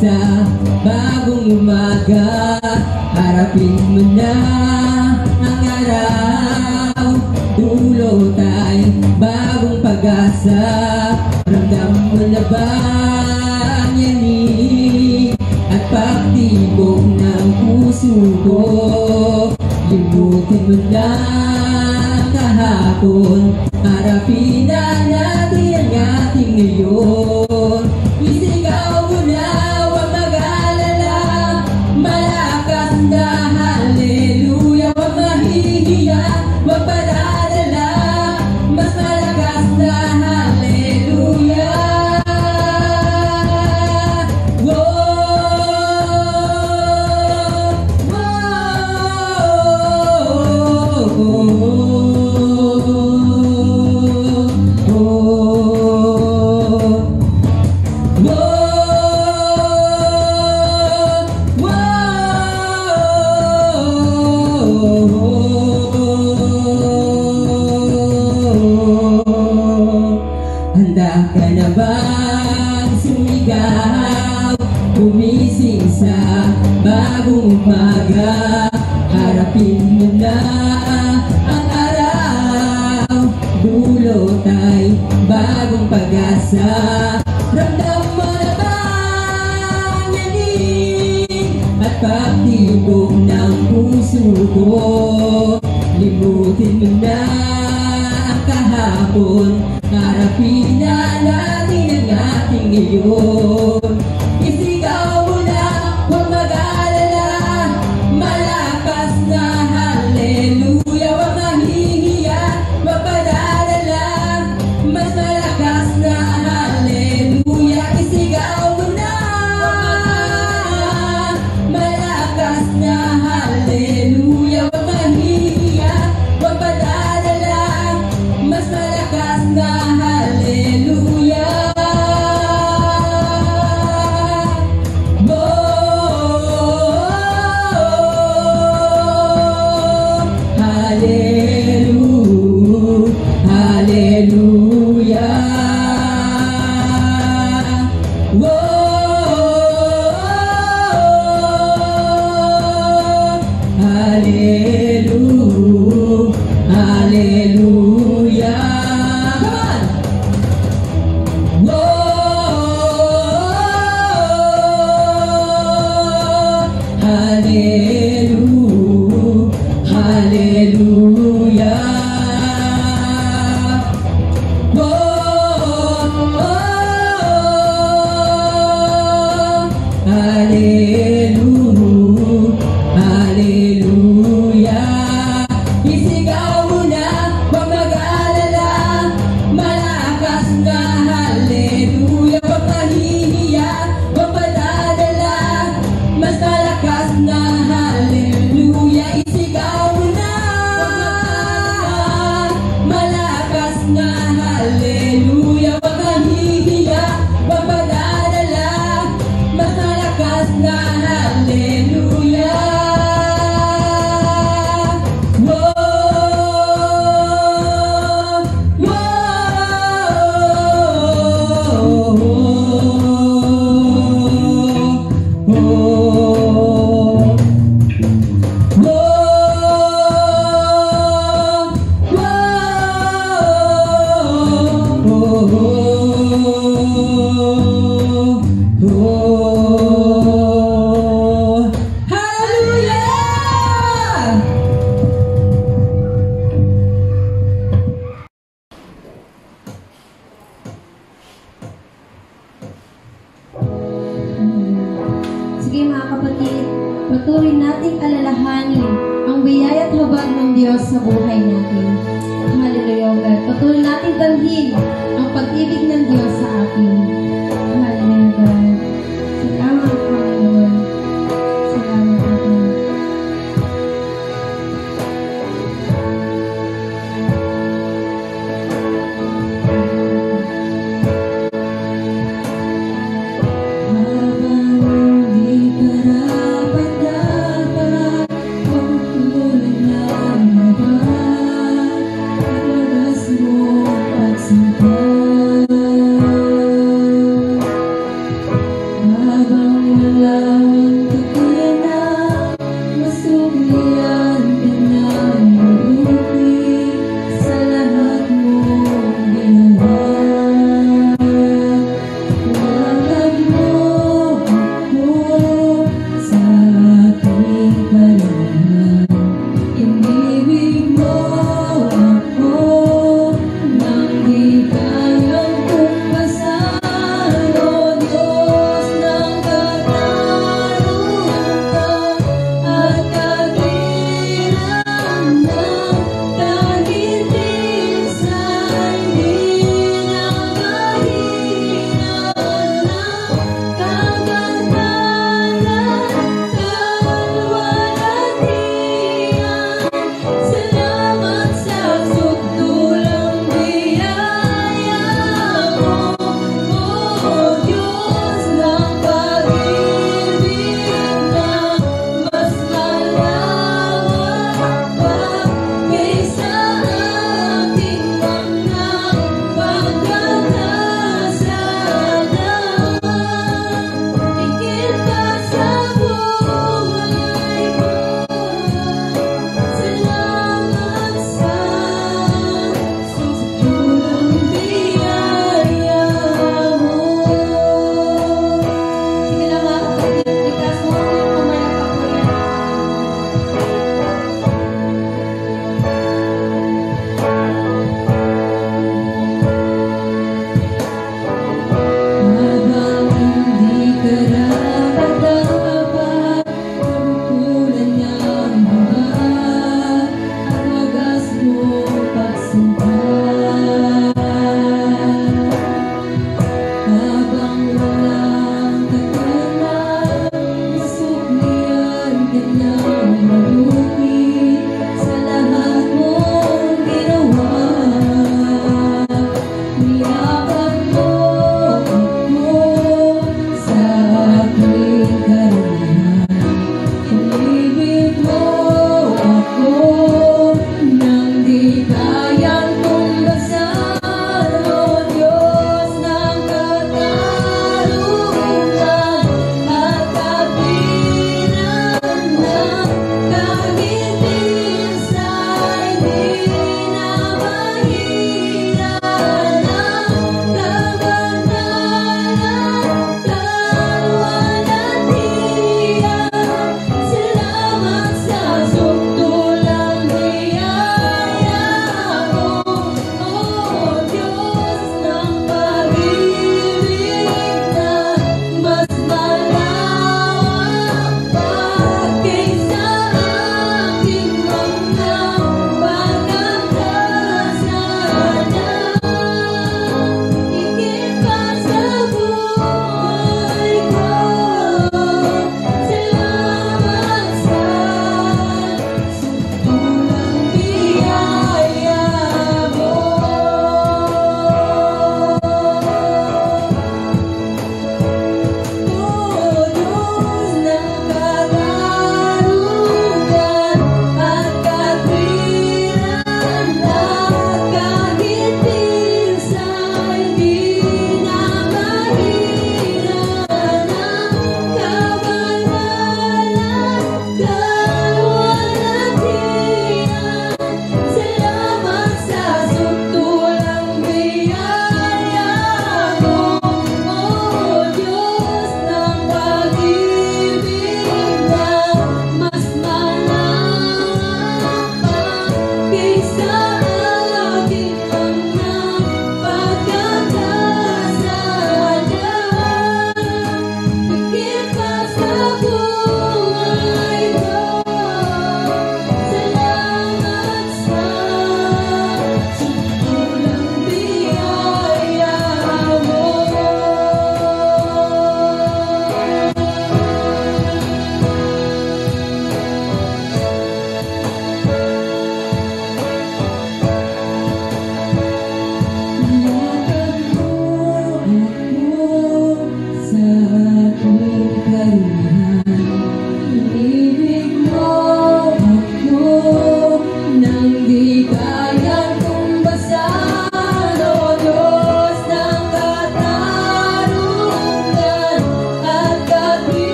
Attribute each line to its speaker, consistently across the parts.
Speaker 1: sa bagong umaga. Harapin mo na ang araw, dulot ay bagong pag-asa. Ramdam mo na ba ang yanig at pagtibok ng puso ko? Limutin mo na kahapon, harapin na natin ang ating ngayon. Isigaw mo na, huwag mag-alala, malakas na hallelujah. Huwag mahihiya, huwag padadala, mas malakas na hallelujah. Handa ka na bang sumigaw, gumising sa bagong umaga? Harapin mo na ang araw, dulot ay bagong pag-asa. Ramdam mo na ba ang yanig at pagtibok ng puso ko? Limutin mo na ang kahapon, harapin na natin ang ating ngayon. Isigaw mo na, huwag mag-alala, malakas na hallelujah. Huwag mahihiya, huwag padadala, mas malakas na hallelujah. Isigaw mo na, malakas na hallelujah. Huwag mahihiya, huwag padadala, mas malakas na hallelujah.
Speaker 2: Patuloy nating alalahanin ang biyaya at habag ng Diyos sa buhay natin. Hallelujah, God. Patuloy nating dalhin ang pag-ibig ng Diyos sa atin. Hallelujah, God. Salamat, Panginoon. Salamat, Panginoon.
Speaker 3: Pagsinta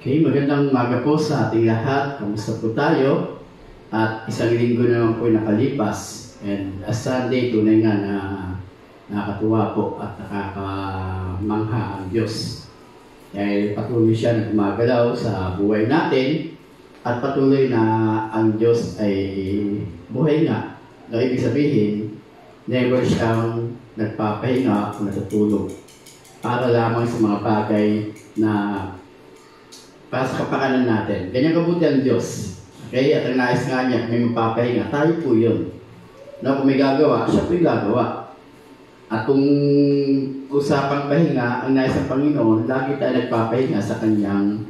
Speaker 3: Okay, magandang umaga po sa ating lahat. Kamusta po tayo? At isang linggo naman po nakalipas. And as Sunday, tunay nga na nakakatuwa po at nakakamangha ang Diyos. Dahil patuloy siya na gumagalaw sa buhay natin at patuloy na ang Diyos ay buhay nga. No, ibig sabihin, never siyang nagpapahinga o natutulog para lamang sa mga bagay na para sa kapakanan natin. Ganyan kabuti ang Diyos. Okay? At ang nais nga niya, may mapapahinga. Tayo po yun. No, kung may gagawa, siya po yung gagawa. At kung usapang pahinga, ang nais ng Panginoon, lagi tayo nagpapahinga sa kanyang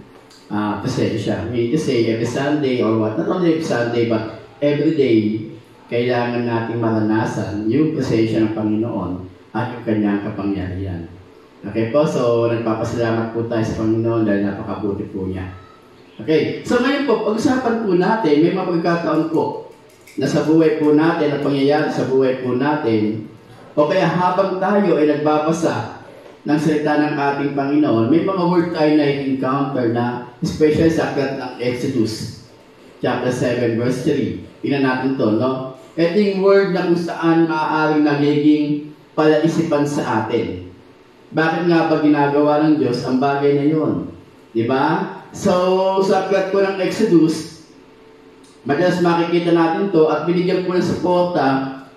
Speaker 3: presensya. I mean to say, every Sunday or what, not only every Sunday, but every day, kailangan nating maranasan yung presensya ng Panginoon at yung kanyang kapangyarihan. Okay po, so nagpapasalamat po tayo sa Panginoon dahil napakabuti po niya. Okay, so ngayon po, pag-usapan po natin, may mga pagkakataon po na sa buhay po natin, na pangyayari sa buhay po natin, o kaya habang tayo ay nagbabasa ng salita ng ating Panginoon, may mga word tayo na encounter na especially sa aklat ng Exodus, chapter 7, verse 3. Tingnan natin to, no? Ito yung word na kung saan maaaring nagiging palaisipan sa atin. Bakit nga ba ginagawa ng Diyos ang bagay na yun? Diba? So, sa aklat ko ng Exodus, madalas makikita natin to at binigyan ko ng suporta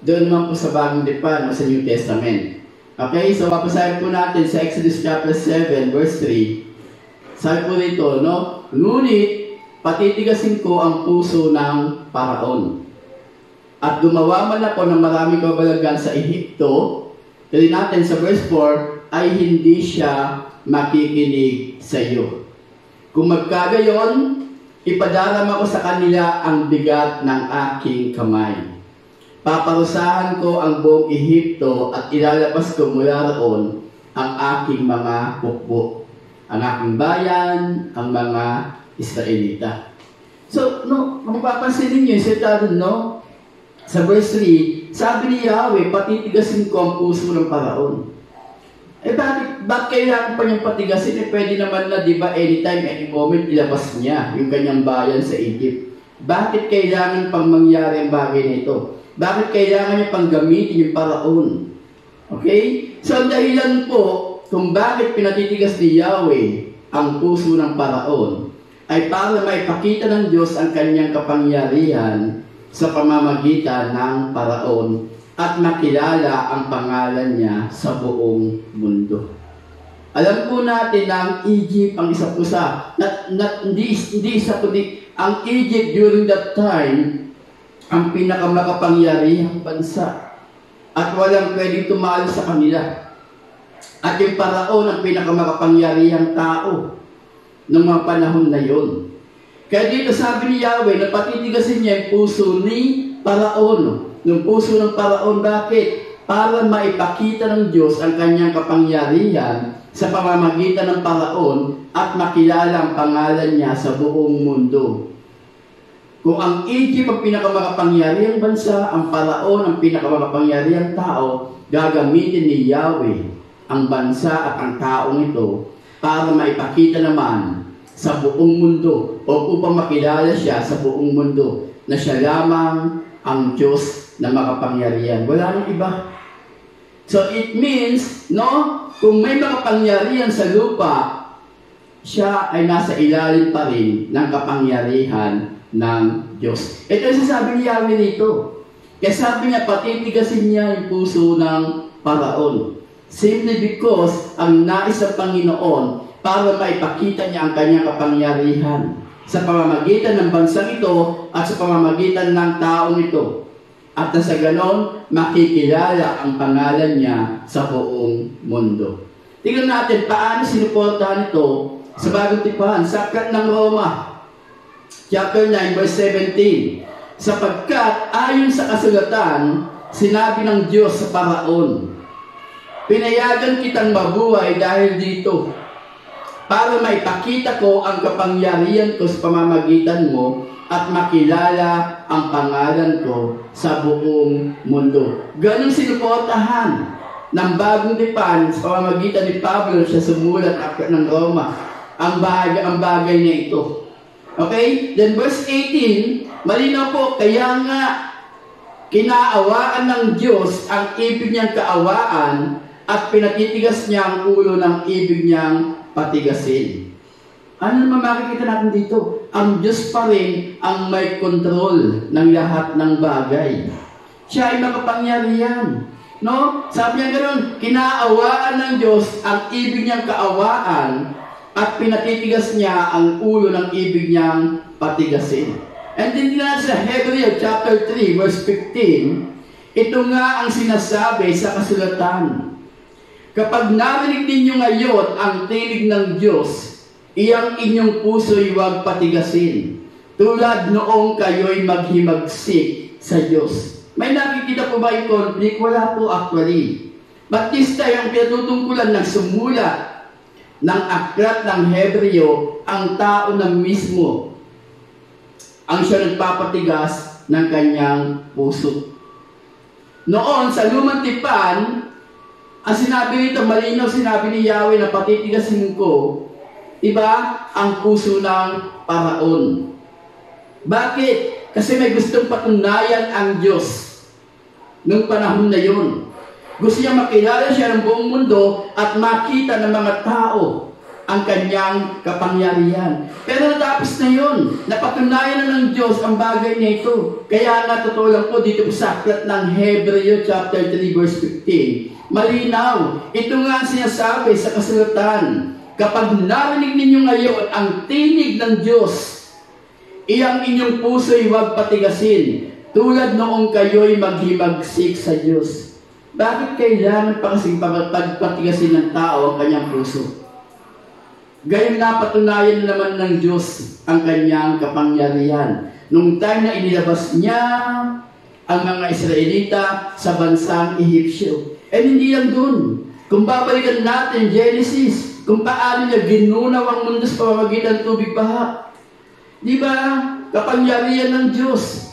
Speaker 3: doon naman po sa Bagong Tipan o sa New Testament. Okay? So, papasahin po natin sa Exodus chapter 7, verse 3. Sabi po dito, no? Ngunit, patitigasin ko ang puso ng Paraon. At gumawa man ako ng maraming kabalagan sa Ehipto, tuloy natin sa verse 4, ay hindi siya makikinig sa iyo. Kung magkagayon, ipadarama ko sa kanila ang bigat ng aking kamay. Paparusahan ko ang buong Ehipto at ilalabas ko mula roon ang aking mga hukbo, ang aking bayan, ang mga Israelita. So, no, mapapansin ninyo, no? Sa verse 3, sabi ni Yahweh, patitigasin ko ang puso ng Paraon. Bakit kailangan pa niyang patigasin? Pwede naman na, di ba, anytime, any moment, ilabas niya yung kanyang bayan sa Egypt. Bakit kailangan pang mangyari ang bagay na ito? Bakit kailangan niya pang gamitin yung Paraon? Okay? So, ang dahilan po kung bakit pinatitigas ni Yahweh ang puso ng Paraon ay para maipakita ng Diyos ang kanyang kapangyarihan sa pamamagitan ng Paraon at makilala ang pangalan niya sa buong mundo. Alam po natin na ang Egypt ang isa po sa, hindi isa po ang Egypt during that time, ang pinakamakapangyarihang bansa. At walang pwedeng tumalo sa kanila. At yung Paraon ang pinakamakapangyarihang tao ng mga panahon na yun. Kaya dito sabi ni Yahweh na patitigasin niya yung puso ni Paraon. Yung puso ng Paraon, bakit? Para maipakita ng Diyos ang kanyang kapangyarihan sa pamamagitan ng Paraon at makilala ang pangalan niya sa buong mundo. Kung ang Egypt ang pinakamakapangyarihang bansa, ang Paraon ang pinakamakapangyarihang tao, gagamitin ni Yahweh ang bansa at ang taong ito para maipakita naman sa buong mundo o upang makilala siya sa buong mundo na siya lamang ang Diyos na makapangyarihan. Wala nang iba. So it means, no, kung may makapangyarihan sa lupa, siya ay nasa ilalim pa rin ng kapangyarihan ng Diyos. Ito yung sasabi ni Yahweh dito. Kaya sabi niya, patitigasin niya yung puso ng Paraon. Simply because ang nais ng Panginoon para maipakita niya ang kanyang kapangyarihan sa pamamagitan ng bansang ito at sa pamamagitan ng taong ito. At sa ganon, makikilala ang pangalan niya sa buong mundo. Tingnan natin paano sinuportahan ito sa Bagong Tipan, sa aklat ng Roma, chapter 9, verse 17. Sapagkat ayon sa kasulatan, sinabi ng Diyos sa Paraon, pinayagan kitang mabuhay dahil dito, para maipakita ko ang kapangyarihan ko sa pamamagitan mo at makilala ang pangalan ko sa buong mundo. Ganun sinuportahan ng Bagong Tipan sa pamamagitan ni Pablo siya sumulat ng Roma. ang bagay na ito. Okay? Then verse 18, malinaw po, kaya nga kinaawaan ng Diyos ang ibig niyang kaawaan at pinatitigas niya ang ulo ng ibig niyang patigasin. Ano naman makikita natin dito? Ang Diyos pa rin ang may control ng lahat ng bagay. Siya ay makapangyarihan. No? Sabi niya ganoon, kinaawaan ng Diyos ang ibig niyang kaawaan at pinatitigas niya ang ulo ng ibig niyang patigasin. And then natin sa Hebrew chapter 3 verse 15, ito nga ang sinasabi sa kasulatan. Kapag narinig ninyo ngayon ang tinig ng Diyos, iyang inyong puso'y huwag patigasin, tulad noong kayo'y maghimagsik sa Diyos. May nakikita po ba yung conflict? Wala po actually. But this time, ang pinatutungkulan ng sumulat ng aklat ng Hebreo, ang tao na mismo ang siya nagpapatigas ng kanyang puso. Noon, sa lumang tipan, ang sinabi nito, malinaw sinabi ni Yahweh na patitigasin ko, iba ang puso ng Paraon. Bakit? Kasi may gustong patunayan ang Diyos nung panahon na yun. Gusto niya makilala siya ng buong mundo at makita ng mga tao ang kanyang kapangyarihan. Pero natapos na yun. Napatunayan na ng Diyos ang bagay na ito. Kaya nga, totoo lang po dito po sa aklat ng Hebreo chapter 3 verse 15. Malinaw. Ito nga ang sinasabi sa kasulatan. Kapag narinig ninyo ngayon ang tinig ng Diyos, iyang inyong puso'y huwag patigasin, tulad noong kayo'y maghimagsik sa Diyos. Bakit kailangan pa kasing pagpatigasin ng tao ang kanyang puso? Gayong napatunayan naman ng Diyos ang kanyang kapangyarihan. Nung time na inilabas niya ang mga Israelita sa bansang Ehipsyo. Hindi lang dun. Kung babalikan natin Genesis, kung paano niya ginunaw ang mundo sa pamamagitan ng tubig baha. Di ba? Kapangyarihan ng Diyos.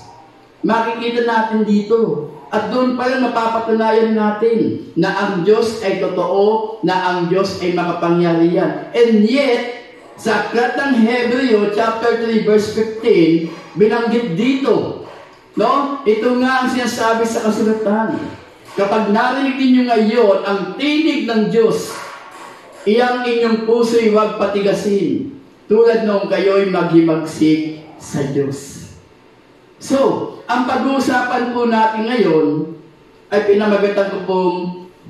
Speaker 3: Makikita natin dito. At doon pa lang mapapatunayan natin na ang Diyos ay totoo, na ang Diyos ay makapangyarihan. And yet, sa aklat ng Hebreo, chapter 3, verse 15, binanggit dito. No? Ito nga ang sinasabi sa kasulatan. Kapag narinig ninyo ngayon ang tinig ng Diyos, iyang inyong puso'y huwag patigasin, tulad noong kayo'y maghimagsik sa Diyos. So, ang pag-uusapan po natin ngayon ay pinamagatan ko pong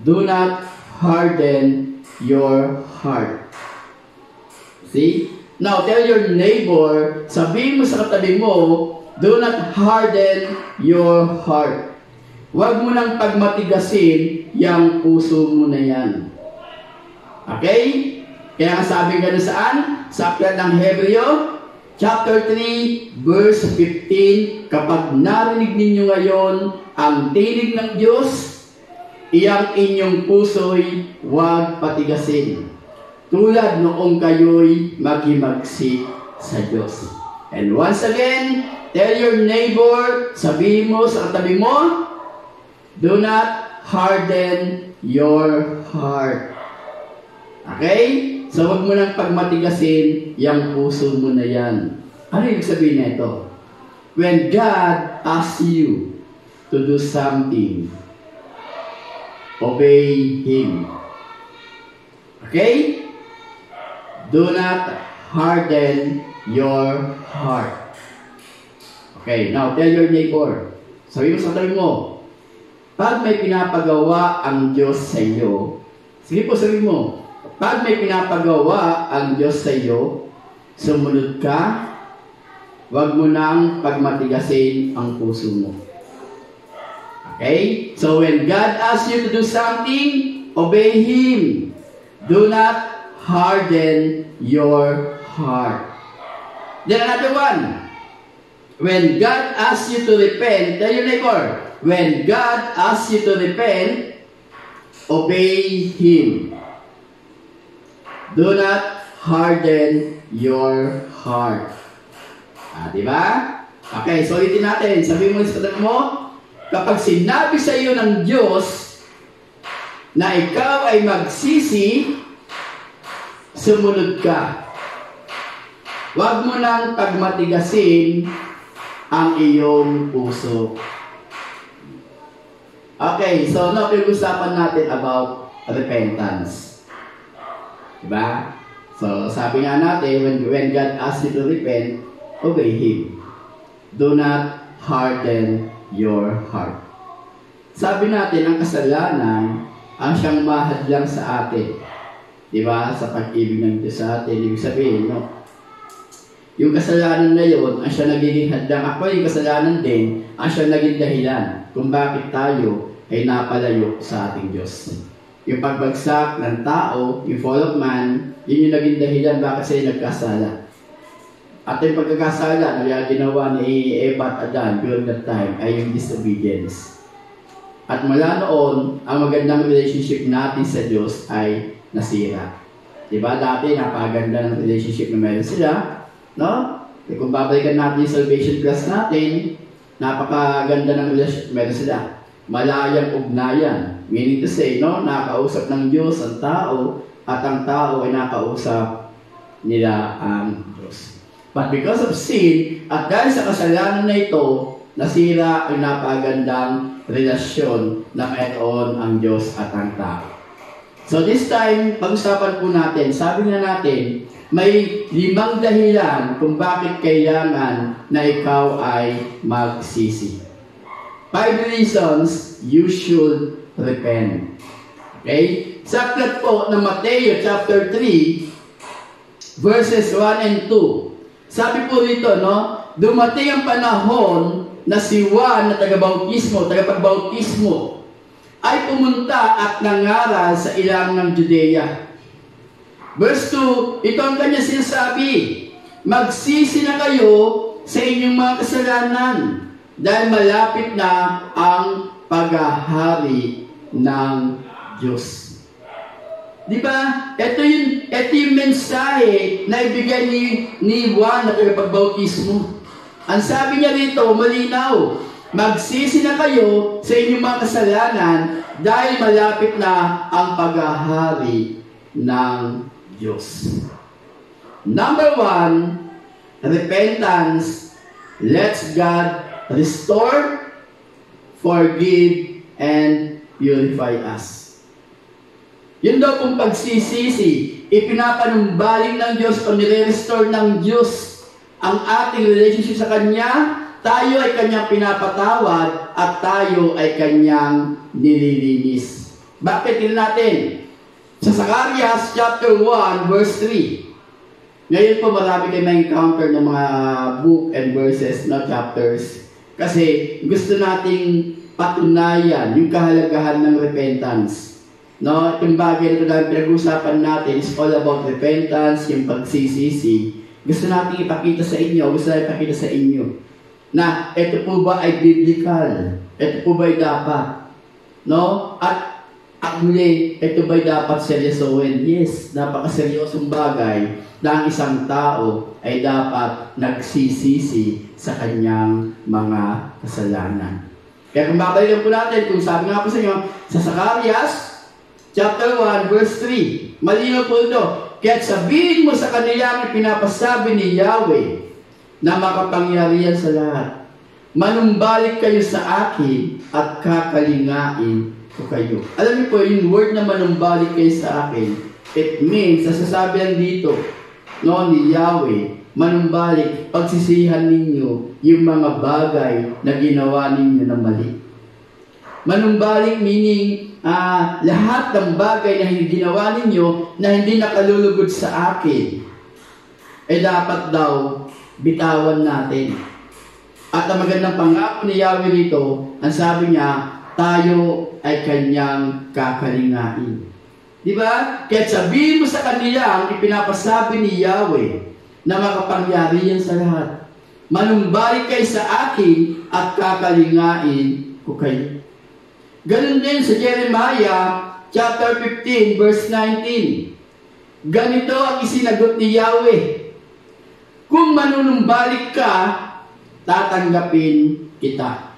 Speaker 3: do not harden your heart. See? Now, tell your neighbor, sabihin mo sa katabi mo, do not harden your heart. Huwag mo nang pagmatigasin yung puso mo na yan. Okay? Kaya sabi gano'n saan? Sa aklat ng Hebreo, chapter 3, verse 15, kapag narinig ninyo ngayon ang tinig ng Diyos, iyang inyong puso'y huwag patigasin, tulad noong kayo'y maghimagsik sa Diyos. And once again, tell your neighbor, sabihin mo sa katabi mo, do not harden your heart. Okay? So, huwag mo nang pagmatigasin yung puso mo na yan. Ano ibig sabihin na ito? When God asks you to do something, obey Him. Okay? Do not harden your heart. Okay, now tell your neighbor. Sabi mo sa tabi mo, pag may pinapagawa ang Diyos sa iyo, sige po sabi mo, pag may pinapagawa ang Diyos sa iyo, sumunod ka, huwag mo nang pagmatigasin ang puso mo. Okay? So when God asks you to do something, obey Him. Do not harden your heart. Then another one. When God asks you to repent, tell your neighbor, when God asks you to repent, obey Him. Do not harden your heart. Diba? Okay, so ulitin natin. Sabihin mo sa katabi mo, kapag sinabi sa iyo ng Diyos na ikaw ay magsisi, sumunod ka. Huwag mo nang pagmatigasin ang iyong puso. Okay, so now pinag-usapan natin about repentance. Diba? So, sabi nga natin, when God asks you to repent, obey Him. Do not harden your heart. Sabi natin, ang kasalanan ang siyang mahadlang sa atin. Diba? Sa pag-ibig ng Diyos sa atin. Ibig sabihin, no? Yung kasalanan na yun, ang siya nagiging hadlang. Ako, yung kasalanan din, ang siya naging dahilan kung bakit tayo ay napalayo sa ating Diyos. Yung pagbagsak ng tao, yung fall of man, yun yung naging dahilan bakit sila nagkasala. At yung pagkakasala na ginawa ni Eva at Adan during that time ay yung disobedience. At mula noon, ang magandang relationship natin sa Diyos ay nasira. Diba? Dati, napaganda ng relationship na meron sila. No? E kung babalikan natin yung salvation class natin, napakaganda ng relationship meron sila. Malayang ugnayan. Meaning to say, no? Nakausap ng Diyos ang tao at ang tao ay nakausap nila ang Diyos. But because of sin, at dahil sa kasalanan na ito, nasira ang napagandang relasyon na mayroon ang Diyos at ang tao. So this time, pag-usapan po natin, sabi nga natin, may 5 dahilan kung bakit kailangan na ikaw ay magsisi. 5 reasons you should repent. Okay? Sa aklat po ng Mateo chapter 3, verses 1 and 2. Sabi po rito, no? Dumating ang panahon na si Juan na tagapagbautismo, ay pumunta at nangaral sa ilang ng Judea. Verse 2, ito ang kanya sinasabi, magsisi na kayo sa inyong mga kasalanan dahil malapit na ang paghahari ng Diyos. Diba? Ito yung mensahe na ibigay ni Juan na tagapagbautismo. Ang sabi niya rito, malinaw, magsisi na kayo sa inyong mga kasalanan dahil malapit na ang paghahari ng Diyos. Number 1, repentance lets God restore, forgive, and purify us. Yun daw kung pagsisisi, ipinapanumbalik ng Diyos o nire-restore ng Diyos ang ating relationship sa Kanya, tayo ay Kanyang pinapatawad at tayo ay Kanyang nililinis. Bakit? Tingnan natin. Sa Zacarias chapter 1 verse 3. Ngayon po marami kayo na-encounter ng mga book and verses, no, chapters. Kasi gusto nating patunayan yung kahalagahan ng repentance. No, yung bagay na pinag-usapan natin is all about repentance, yung pagsisisi. Gusto nating ipakita sa inyo, na ito po ba ay biblical? Ito po ba ay dapat? No? At muli, ito ba'y dapat seryosohin? Yes, napakaseryosong bagay na ang isang tao ay dapat nagsisisi sa kanyang mga kasalanan. Kaya kung babalikan po natin, kung sabi nga po sa inyo, sa Zacarias, chapter 1, verse 3, malinaw po ito, kaya't sabihin mo sa kanila ang pinapasabi ni Yahweh na makapangyarihan sa lahat. Manumbalik kayo sa akin at kakalingain ko kayo. Alam niyo po, yung word na manumbalik kayo sa akin, it means, nasasabihan dito, no, ni Yahweh, manumbalik, pagsisihan ninyo yung mga bagay na ginawa ninyo na mali. Manumbalik meaning, lahat ng bagay na ginawa ninyo na hindi nakalulugod sa akin, ay dapat daw bitawan natin. At ang magandang pangako ni Yahweh dito, ang sabi niya, tayo ay Kanyang kakalingain. Diba? Kaya sabihin mo sa kanila ang ipinapasabi ni Yahweh na makapangyarihan sa lahat. Manumbalik kayo sa akin at kakalingain ko kayo. Ganun din sa Jeremiah chapter 15 verse 19. Ganito ang isinagot ni Yahweh. Kung manunumbalik ka, tatanggapin kita.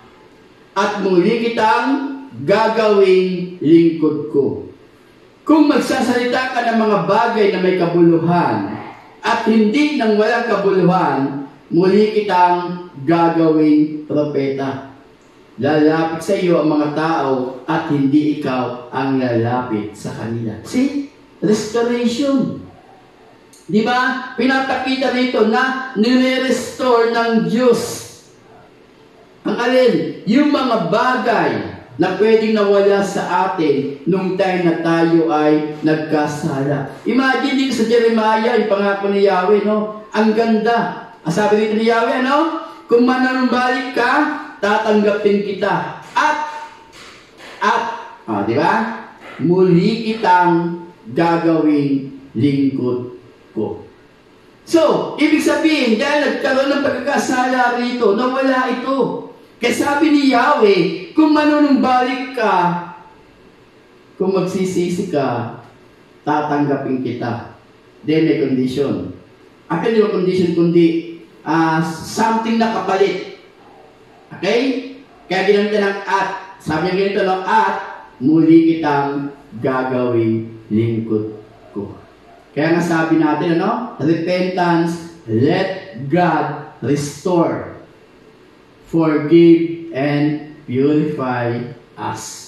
Speaker 3: At muli kitang gagawing lingkod ko. Kung magsasalita ka ng mga bagay na may kabuluhan, at hindi ng walang kabuluhan, muli kitang gagawing propeta. Lalapit sa iyo ang mga tao at hindi ikaw ang lalapit sa kanila. See? Restoration. Di ba? Pinapakita rito na nire-restore ng Diyos. Ang alin? Yung mga bagay na pwedeng nawala sa atin nung time na tayo ay nagkasala. Imagine dito sa Jeremiah, yung pangako ni Yahweh, no? Ang ganda. Ang sabi dito ni Yahweh, ano? Kung manunumbalik ka, tatanggapin kita. Di ba? Muli kitang gagawing lingkod ko. So, ibig sabihin, dahil nagkaroon ng pagkakasala rito, nawala ito. Kaya sabi ni Yahweh, kung manunumbalik ka, kung magsisisi ka, tatanggapin kita. Then may condition. Akin yung condition kundi something na kapalit. Okay? Kaya ginamit ng at. Sabi niya ganito, no? At muli kitang gagawing lingkod ko. Kaya nga sabi natin, ano? Repentance, let God restore, forgive, and purify us.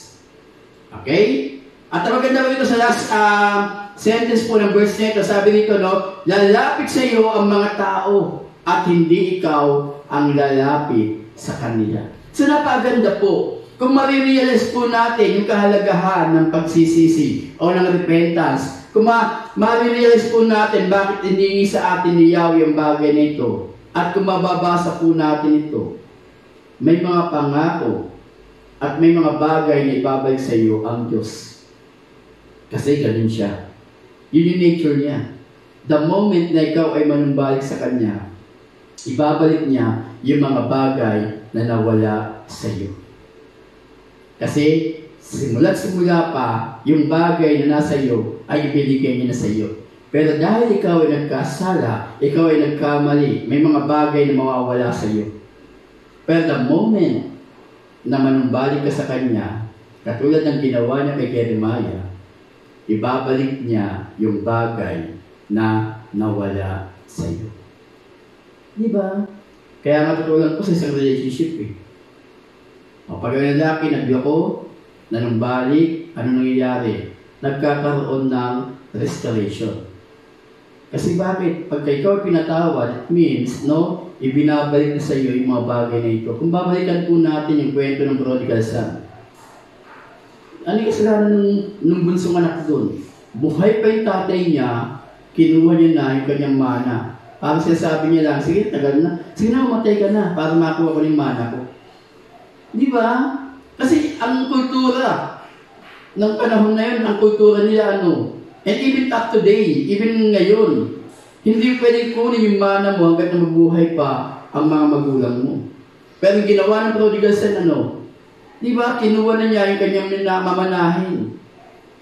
Speaker 3: Okay? At ang maganda dito sa last sentence po ng verse nito, sabi dito, no? Lalapit sa iyo ang mga tao at hindi ikaw ang lalapit sa kanila. So napaganda po. Kung marirealize po natin yung kahalagahan ng pagsisisi o ng repentance, kung marirealize po natin bakit hiningi sa atin ni Yahweh ang bagay na ito, at kung mababasa po natin ito, may mga pangako at may mga bagay na ibabalik sa iyo ang Diyos. Kasi ganun siya. Yun yung nature niya. The moment na ikaw ay manumbalik sa Kanya, ibabalik niya yung mga bagay na nawala sa iyo. Kasi simula pa, yung bagay na nasa iyo ay ibinigay niya na sa iyo. Pero dahil ikaw ay nagkasala, ikaw ay nagkamali, may mga bagay na mawawala sa iyo. Pero the moment na manumbalik ka sa Kanya, katulad ng ginawa niya kay Jeremiah, ibabalik niya yung bagay na nawala sa iyo. Di ba? Kaya matutulad ko sa isang relationship eh. O pag ang lalaki nagloko, nanumbalik, ano nangyayari? Nagkakaroon ng restoration. Kasi bakit? Pagka ikaw pinatawad, it means, no, ibinabalik na sa iyo yung mga bagay na ito. Kung babalikan po natin yung kwento ng prodigal son, ano yung kasalanan ng bunsong anak doon? Buhay pa yung tatay niya, kinuha niya na yung kanyang mana. Parang sinasabi niya lang, sige, tagal na. Sige na, mamatay ka na para makuha ko yung mana ko. Di ba? Kasi ang kultura ng panahon na yun, ang kultura nila ano, and even up to day, even ngayon, hindi pwedeng kunin yung mana mo hanggat na mabuhay pa ang mga magulang mo. Pero yung ginawa ng prodigal son, ano, di ba, kinuha na niya yung kanyang mamanahin.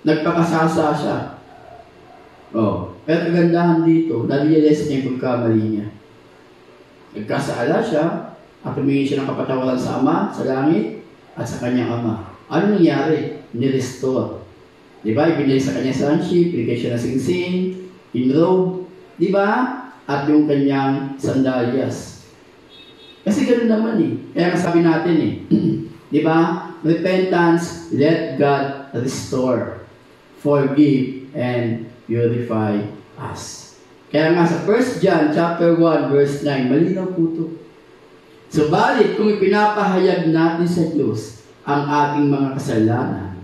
Speaker 3: Nagpakasasa siya. Oh, pero kagandahan dito, na-realize niya yung pagkamali niya. Nagkasala siya, at humingi siya ng kapatawaran sa Ama, sa langit, at sa kanyang ama. Ano nangyari? Ni-restore. Di ba? Ibinigay sa kanya sonship, ibigay siya ng singsing, enrobe, di ba? At yung kanyang sandalyas. Kasi ganoon naman eh. Kaya sabi natin eh, di ba? Repentance, let God restore, forgive, and purify us. Kaya nga sa 1 John chapter 1 verse 9, malinaw po ito. Subalit kung ipinapahayag natin sa Diyos ang ating mga kasalanan,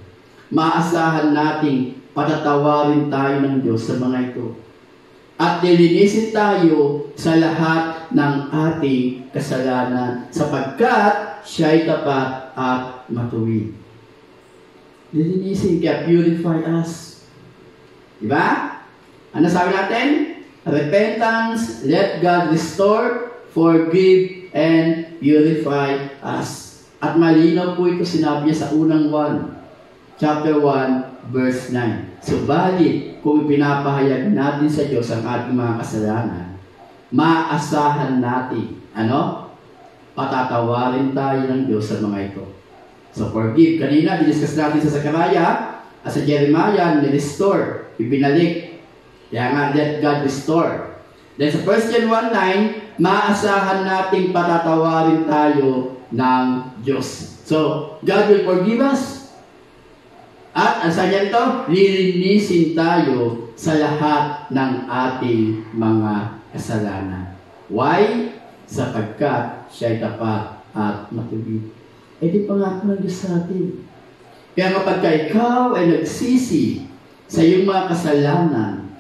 Speaker 3: maasahan nating patatawarin tayo ng Diyos sa mga ito. At nilinisin tayo sa lahat ng ating kasalanan sapagkat siya'y tapat at matuwid. Nilinisin kaya purify us. Diba? Ano sabi natin? Repentance, let God restore, forgive, and purify us. At malinaw po ito sinabi niya sa unang 1, chapter 1, verse 9. Subalit, kung ipinapahayag natin sa Diyos ang ating mga kasalanan, maasahan natin, ano? Patatawarin tayo ng Diyos sa mga ito. So, forgive. Kanina, diniscuss natin sa Zechariah at sa Jeremiah, ni-restore, ibinalik. Kaya nga, let God restore. Then sa 1 John 1:9, maasahan nating patatawarin tayo ng Diyos. So, God will forgive us. At ang sanya ito, lilinisin tayo sa lahat ng ating mga kasalanan. Why? Sapagkat siya'y tapat at matuwid. Eh di pangako ng Diyos sa atin. Kaya kapag ikaw ay nagsisi sa iyong mga kasalanan,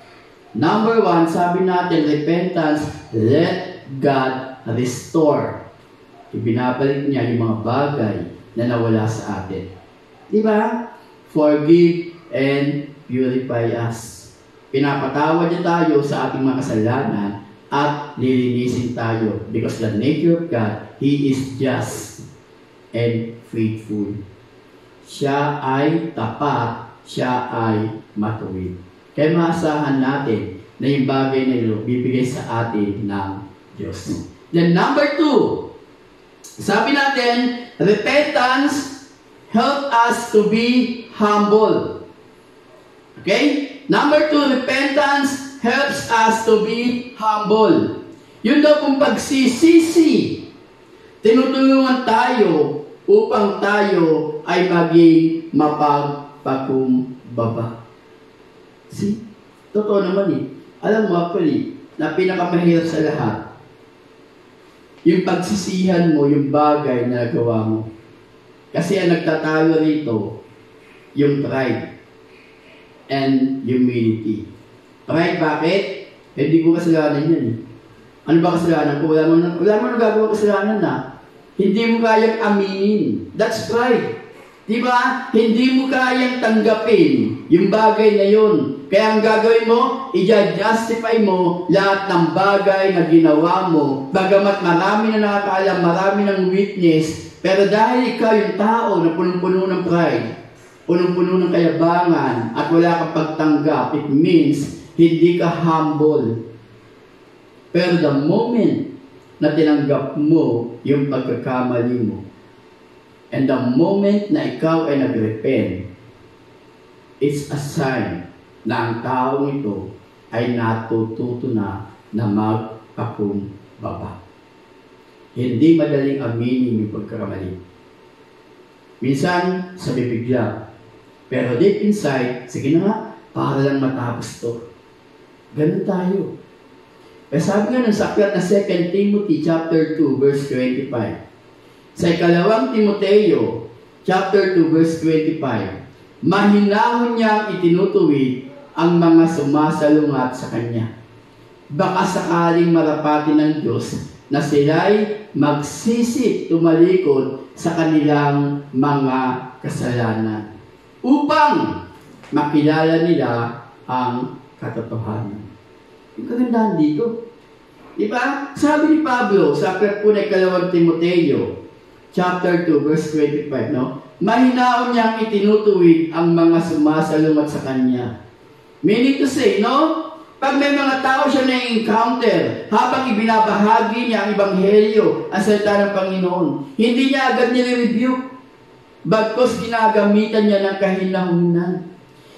Speaker 3: number 1, sabi natin, repentance, let God restore. Ibinabalik niya yung mga bagay na nawala sa atin. Di ba? Forgive and purify us. Pinapatawad niya tayo sa ating mga kasalanan at lilinisin tayo. Because the nature of God, He is just and faithful. Siya ay tapat, siya ay matuwid. Kaya maasahan natin na yung bagay na ito bibigay sa atin ng Diyos. Then number 2, sabi natin, repentance help us to be humble. Okay? Number 2, repentance helps us to be humble. Yun daw kung pagsisisi, tinutulungan tayo upang tayo ay maging mapagpakumbaba. See? Totoo naman eh. Alam mo actually, na pinakamahirap sa lahat, yung pagsisihan mo, yung bagay na nagawa mo. Kasi ang nagtatalo rito, yung pride and humility. Pride, bakit? Hindi ko kasalanan yan. Ano ba kasalanan ko? Wala mo nagagawa kasalanan na. Hindi mo kayang aminin. That's pride. Diba? Hindi mo kayang tanggapin yung bagay na yun. Kaya ang gagawin mo, i-justify mo lahat ng bagay na ginawa mo. Bagamat marami na nakakaalam, marami ng witness, pero dahil ikaw yung tao na punong-puno ng pride, punong-puno ng kayabangan, at wala kang pagtanggap, it means hindi ka humble. Pero the moment na tinanggap mo yung pagkakamali mo, and the moment na ikaw ay nag-repent, it's a sign na ang taong ito ay natututo na magpakumbaba. Hindi madaling aminin yung pagkakamali. Minsan, sa bibig lang. Pero deep inside, sige na nga, para lang matapos to. Ganun tayo. Kaya sabi nga ng saklat na 2 Timothy chapter 2, verse 25. Sa ikalawang Timoteo, chapter 2, verse 25, mahinahon niyang itinutuwid ang mga sumasalungat sa Kanya. Baka sakaling marapati ng Diyos na sila'y magsisip tumalikod sa kanilang mga kasalanan upang makilala nila ang katotohanan. Yung kagandahan dito. Diba? Sabi ni Pablo sa aklat po na ikalawang Timoteo, chapter 2, verse 25, no? Mahinaon niyang itinutuwid ang mga sumasalungat sa Kanya. Meaning to say, no? Pag may mga tao siya na-encounter, habang ibinabahagi niya ang Ebanghelyo, ang salita ng Panginoon, hindi niya agad nire-rebuke. Bagkus ginagamitan niya ng kahinahunan.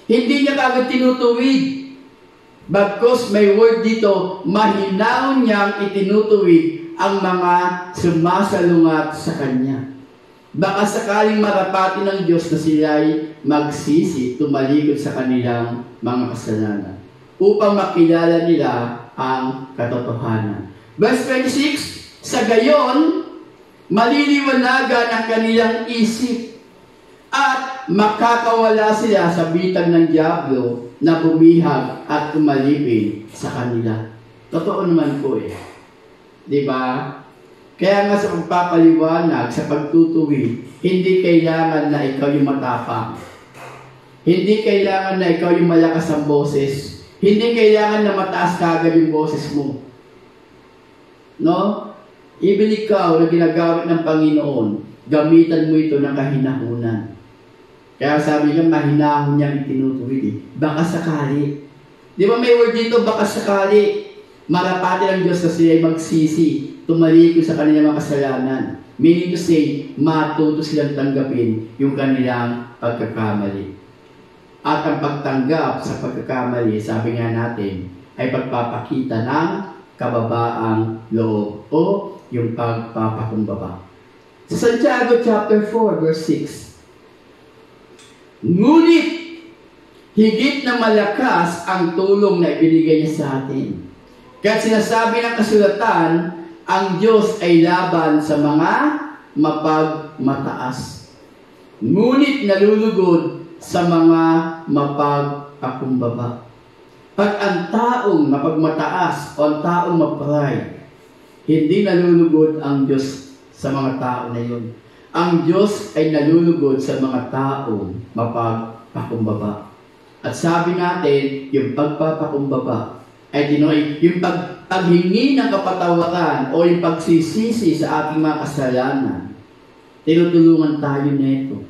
Speaker 3: Hindi niya agad tinutuwid. Bagkus may word dito, mahinaon niyang itinutuwid ang mga sumasalungat sa Kanya. Baka sakaling marapati ng Diyos na sila'y magsisi, tumalikod sa kanilang mga kasalanan upang makilala nila ang katotohanan. Verse 26, sa gayon, maliliwanagan ang kanilang isip at makakawala sila sa bitag ng diablo na bumihag at tumalipin sa kanila. Totoo naman po eh. Diba? Kaya nga sa pagpapaliwanag, sa pagtutuwid, hindi kailangan na ikaw yung matapang. Hindi kailangan na ikaw yung malakas ang boses. Hindi kailangan na mataas kagad yung boses mo. No? Even ikaw na ginagamit ng Panginoon, gamitan mo ito ng kahinahunan. Kaya sabi niya, mahinahon niyang itinutuwid eh. Baka sakali. Di ba may word dito, baka sakali. Marapati ng Diyos na sila'y magsisi, tumalikod sa kanilang mga kasalanan. Meaning to say, matuto silang tanggapin yung kanilang pagkakamali. At ang pagtanggap sa pagkakamali, sabi nga natin, ay pagpapakita ng kababaang loob o yung pagpapakumbaba. Sa Santiago chapter 4 verse 6, ngunit higit na malakas ang tulong na ibinigay niya sa atin. Kaya sinasabi ng kasulatan, ang Diyos ay laban sa mga mapagmataas, ngunit nalulugod sa mga mapagpakumbaba. Pag ang taong mapagmataas o ang taong mapride, hindi nalulugod ang Diyos sa mga tao na yun. Ang Diyos ay nalulugod sa mga taong mapagpakumbaba. At sabi natin, yung pagpapakumbaba ay yung paghingi ng kapatawaran o yung pagsisisi sa ating mga kasalanan. Tinutulungan tayo nito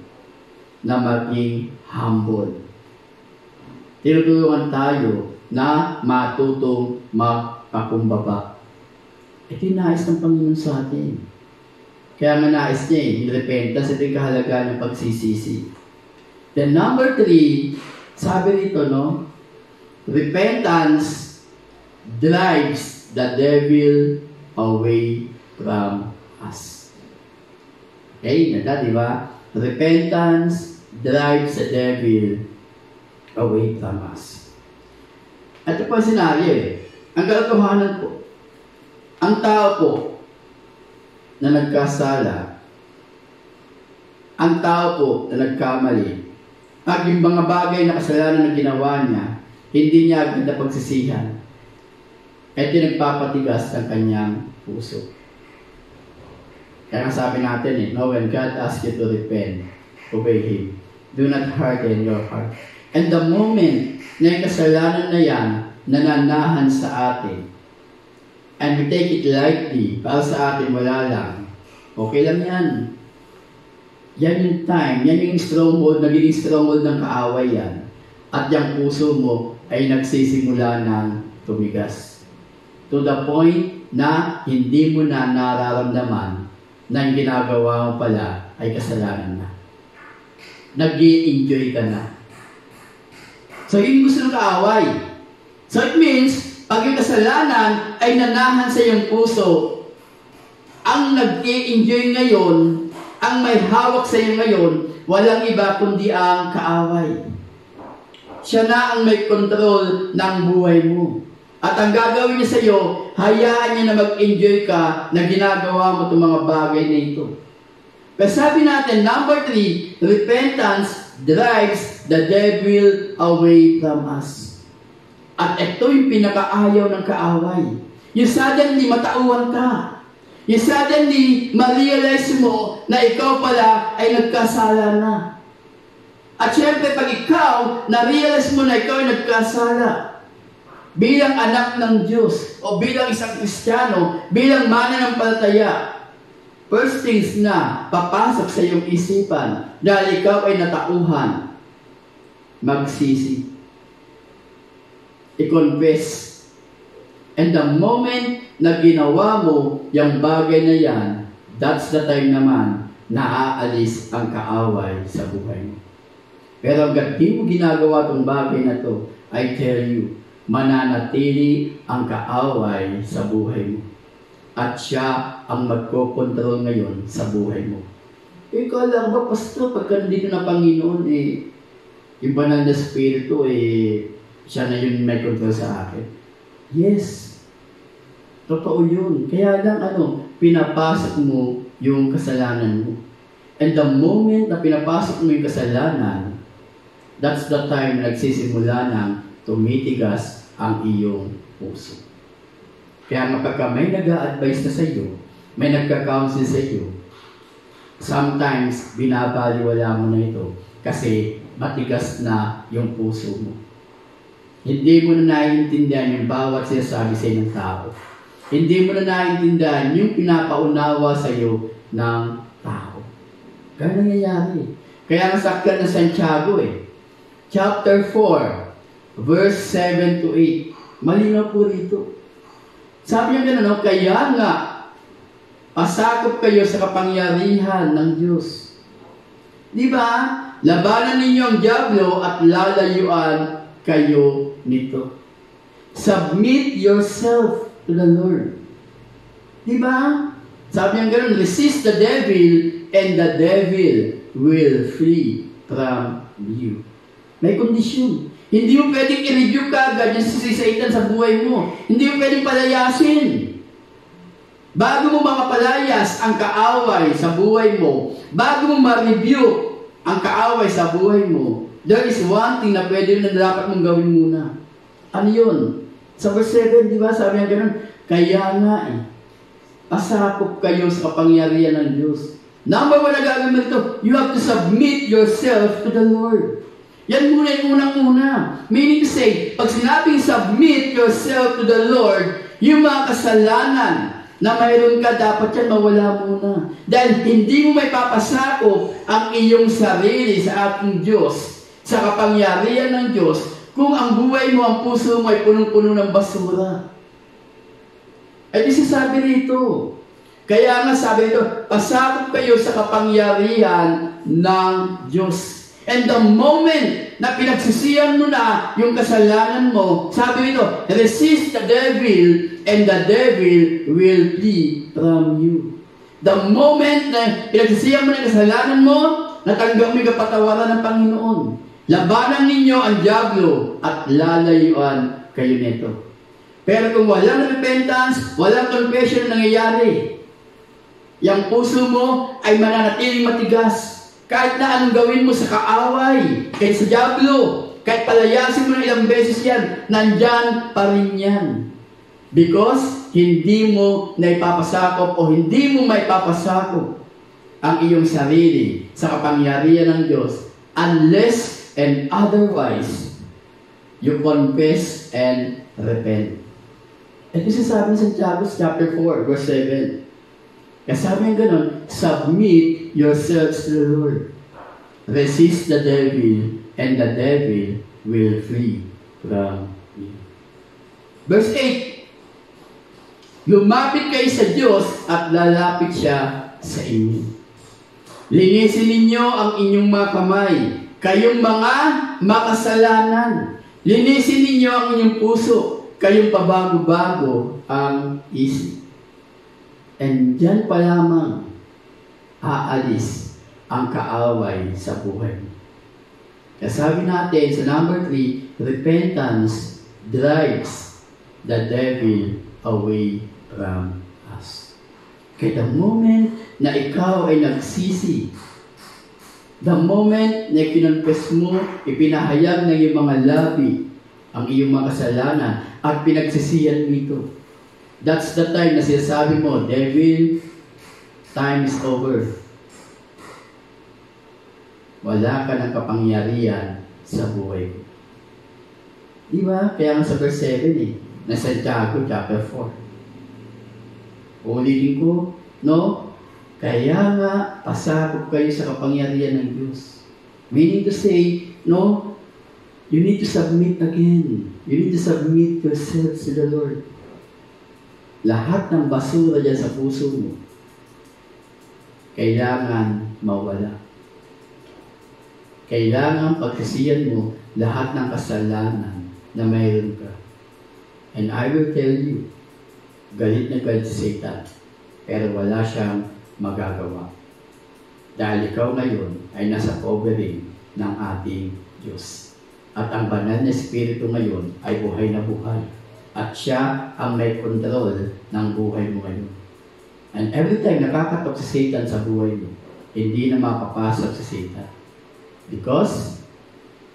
Speaker 3: na maging humble. Tinutulungan tayo na matutong magpakumbaba. Ito yung nais ng Panginoon sa atin. Kaya nga nais niya yung repentance, ito yung kahalagaan ng pagsisisi. Then number 3, sabi rito, no? Repentance drives the devil away from us. Okay, nada, di ba? Repentance drives the devil away from us. Ito po ang senaryo Ang katotohanan po, ang tao po na nagkasala, ang tao po na nagkamali, pag yung mga bagay na kasalanan na ginawa niya, hindi niya agad na pagsisihan, ito nagpapatigas ng kanyang puso. Kaya nga sabi natin no, when God asks you to repent, obey Him. Do not harden your heart. And the moment na yung kasalanan na yan, nananahan sa atin, and we take it lightly, para sa atin wala lang, okay lang yan. Yan yung time, yan yung stronghold, nagiging stronghold ng kaaway yan. At yung puso mo ay nagsisimula ng tumigas. To the point na hindi mo na nararamdaman na yung ginagawa mo pala ay kasalanan na. Nag-i-enjoy ka na. So, yun gusto ng kaaway. So, it means, pag yung kasalanan ay nanahan sa iyong puso, ang nag-i-enjoy ngayon, ang may hawak sa iyo ngayon, walang iba kundi ang kaaway. Siya na ang may control ng buhay mo. At ang gagawin niya sa iyo, hayaan niya na mag-enjoy ka na ginagawa mo itong mga bagay na ito. Pero sabi natin, number 3, repentance drives the devil away from us. At ito yung pinakaayaw ng kaaway. Yung suddenly matauhan ka. Yung suddenly ma-realize mo na ikaw pala ay nagkasala na. At syempre pag ikaw na-realize mo na ikaw ay nagkasala, bilang anak ng Diyos o bilang isang Kristiyano, bilang mananampalataya, first things na papasok sa iyong isipan dahil ikaw ay natauhan, magsisi, i-confess. And the moment na ginawa mo yung bagay na yan, that's the time naman na aalis ang kaaway sa buhay mo. Pero hanggang di mo ginagawa itong bagay na to, I tell you, mananatili ang kaaway sa buhay mo. At siya ang magkokontrol ngayon sa buhay mo. Ikaw lang ba, Pastor, pagka nandito na Panginoon, yung banal na spirito, siya na yun may control sa akin. Yes. Totoo yun. Kaya lang, pinapasok mo yung kasalanan mo. And the moment na pinapasok mo yung kasalanan, that's the time na nagsisimula ng tumitigas ang iyong puso. Kaya nga pagka may nag-a-advise na sa iyo, may nagka-counsel sa iyo, sometimes binabaliwala mo na ito kasi matigas na yung puso mo. Hindi mo na naiintindihan yung bawat sinasabi sa ng tao. Hindi mo na naiintindihan yung pinapaunawa sa iyo ng tao. Kaya nangyayari. Kaya nga sa aklat ng Santiago chapter 4, verse 7 to 8. Malinaw po rito. Sabi niya gano'n, kaya nga, pasakop kayo sa kapangyarihan ng Diyos. Di ba? Labanan ninyo ang dyablo at lalayuan kayo nito. Submit yourself. to the Lord. Diba? Sabi niya gano'n, resist the devil and the devil will flee from you. May kondisyon. Hindi mo pwedeng i-review ka agad yung si Satan sa buhay mo. Hindi mo pwedeng palayasin. Bago mo makapalayas ang kaaway sa buhay mo, bago mo ma-review ang kaaway sa buhay mo, there is one thing na pwede na dapat mong gawin muna. Ano yun? Sa verse 7, di ba? Sabi niya gano'n, kaya nga pasakop kayo sa kapangyarihan ng Diyos. Number 1 na gagawin mo ito, you have to submit yourself to the Lord. Yan muna yung unang-una. Meaning to say, pag sinabing submit yourself to the Lord, yung mga kasalanan na mayroon ka, dapat yan mawala muna. Dahil hindi mo may papasakop ang iyong sarili sa ating Diyos, sa kapangyarihan ng Diyos, kung ang buhay mo, ang puso mo ay punong-puno ng basura. At isasabi rito, kaya nga sabi rito, pasakop kayo sa kapangyarihan ng Diyos. And the moment na pinagsisiyan mo na yung kasalanan mo, sabi rito, resist the devil and the devil will flee from you. The moment na pinagsisiyan mo na yung kasalanan mo, natanggap mo yung kapatawaran ng Panginoon. Labanan ninyo ang diablo at lalayuan kayo nito. Pero kung walang repentance, walang confession na nangyayari, yung puso mo ay mananatiling matigas. Kahit na anong gawin mo sa kaaway, kahit sa diablo, kahit palayasin mo ng ilang beses yan, nandyan pa rin yan. Because hindi mo naipapasakop o hindi mo maipapasakop ang iyong sarili sa kapangyarihan ng Diyos unless and otherwise you confess and repent. Ito sasabi sa Santiago chapter 4, verse 7. Kasabi nga ganun, submit yourselves to the Lord. Resist the devil, and the devil will flee from you. Verse 8, lumapit kayo sa Diyos at lalapit siya sa inyo. Linisin ninyo ang inyong mga kamay, kayong mga makasalanan. Linisin ninyo ang inyong puso, kayong pabago-bago ang isip. And dyan pa lamang aalis ang kaaway sa buhay. Kaya sabi natin sa number 3, repentance drives the devil away from us. Kaya the moment na ikaw ay nagsisi, the moment na kinonfess mo, ipinahayag ng iyong mga labi ang iyong mga kasalanan at pinagsisiyan mo ito, that's the time na sinasabi mo, devil, time is over. Wala ka ng kapangyarihan sa buhay ko. Diba? Kaya nga sa verse 7 na Santiago chapter 4. Ulitin ko, no? Kaya nga, pasakop kayo sa kapangyarihan ng Diyos. Meaning to say, no? You need to submit again. You need to submit yourself to the Lord. Lahat ng basura dyan sa puso mo, kailangan mawala. Kailangan pagsisiyan mo lahat ng kasalanan na mayroon ka. And I will tell you, galit na galit si Satan, pero wala siyang magagawa. Dahil ikaw ngayon ay nasa covering ng ating Diyos. At ang banal na Espiritu ngayon ay buhay na buhay. At siya ang may control ng buhay mo ngayon. And every time nakakatok si Satan sa buhay mo, hindi na mapapasok si Satan. Because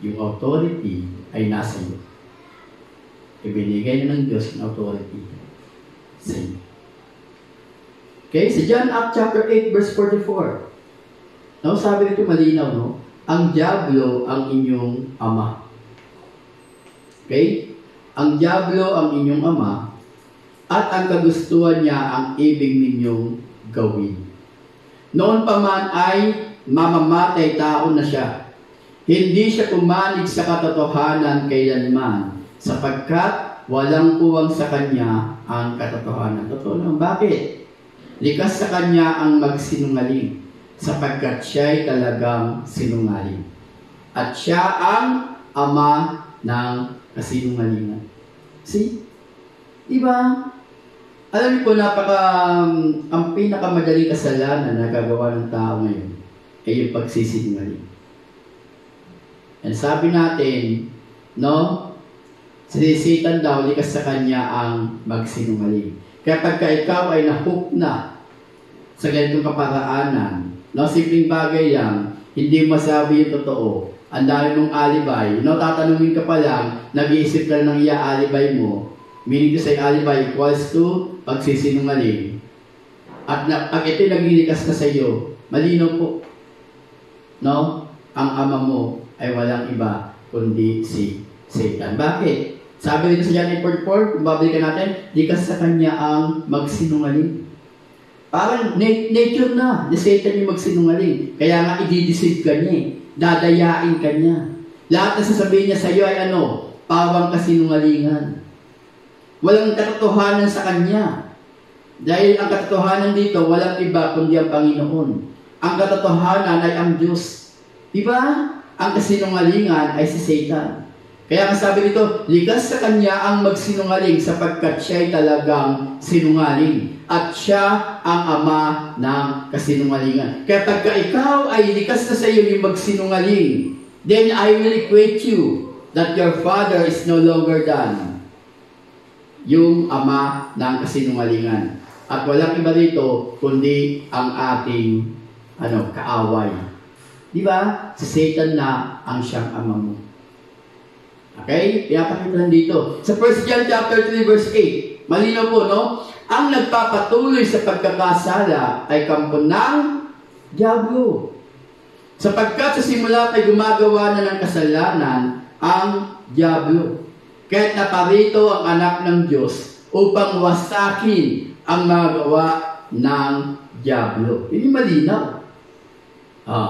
Speaker 3: yung authority ay nasa iyo. Ibinigay na ng Diyos yung authority sa iyo. Okay, sa John chapter 8 verse 44. Now, sabi nito malinaw, no? Ang diablo ang inyong ama. Okay? Ang diablo ang inyong ama at ang kagustuhan niya ang ibig ninyong gawin. Noon pa man ay mamamatay tao na siya. Hindi siya kumanig sa katotohanan kailanman sapagkat walang puwang sa kanya ang katotohanan. Totoo naman. Bakit? Likas sa kanya ang magsinungaling sapagkat siya ay talagang sinungaling. At siya ang ama ng kasinungalingan. See? Diba? Alam niyo po, ang pinakamadaling kasalanan na nagagawa ng tao ngayon ay yung pagsisinungaling. And sabi natin, no? Si Satan daw, likas sa kanya ang magsinungaling. Kaya pagka ikaw ay nahook na sa ganitong kaparaanan, no, simpleng bagay lang, hindi masabi yung totoo, ang dami mong alibay, no, tatanungin ka pa lang, nag-iisip ka ng iya-alibay mo, meaning to say alibay equals to pagsisinungaling. At pag ito'y naglilikas na sa iyo, malinaw po, no, ang ama mo ay walang iba kundi si Satan. Bakit? Sabi dito sa John 8:4, kung babalikan natin, likas sa kanya ang magsinungaling. Parang nature na, ni Satan yung magsinungaling. Kaya nga i-deceive ka niya, dadayain ka niya. Lahat na sasabihin niya sa iyo ay ano? Pawang kasinungalingan. Walang katotohanan sa kanya. Dahil ang katotohanan dito, walang iba kundi ang Panginoon. Ang katotohanan ay ang Diyos. Diba? Ang kasinungalingan ay si Satan. Kaya ang sabi dito, likas sa kanya ang magsinungaling sapagkat siya ay talagang sinungaling. At siya ang ama ng kasinungalingan. Kaya pagka ikaw ay likas na sa iyo yung magsinungaling, then I will equate you that your father is no longer than yung ama ng kasinungalingan. At walang iba dito kundi ang ating kaaway. Diba? Si Satan na ang siyang ama mo. Okay? Pinapakita dito. Sa 1 John chapter 3 verse 8, malinaw po, no? Ang nagpapatuloy sa pagkakasala ay kampo ng diablo. Sapagkat sa simula ay gumagawa na ng kasalanan ang diablo. Kahit naparito ang anak ng Diyos upang wasakin ang mga gawa ng diablo. Hindi malinaw.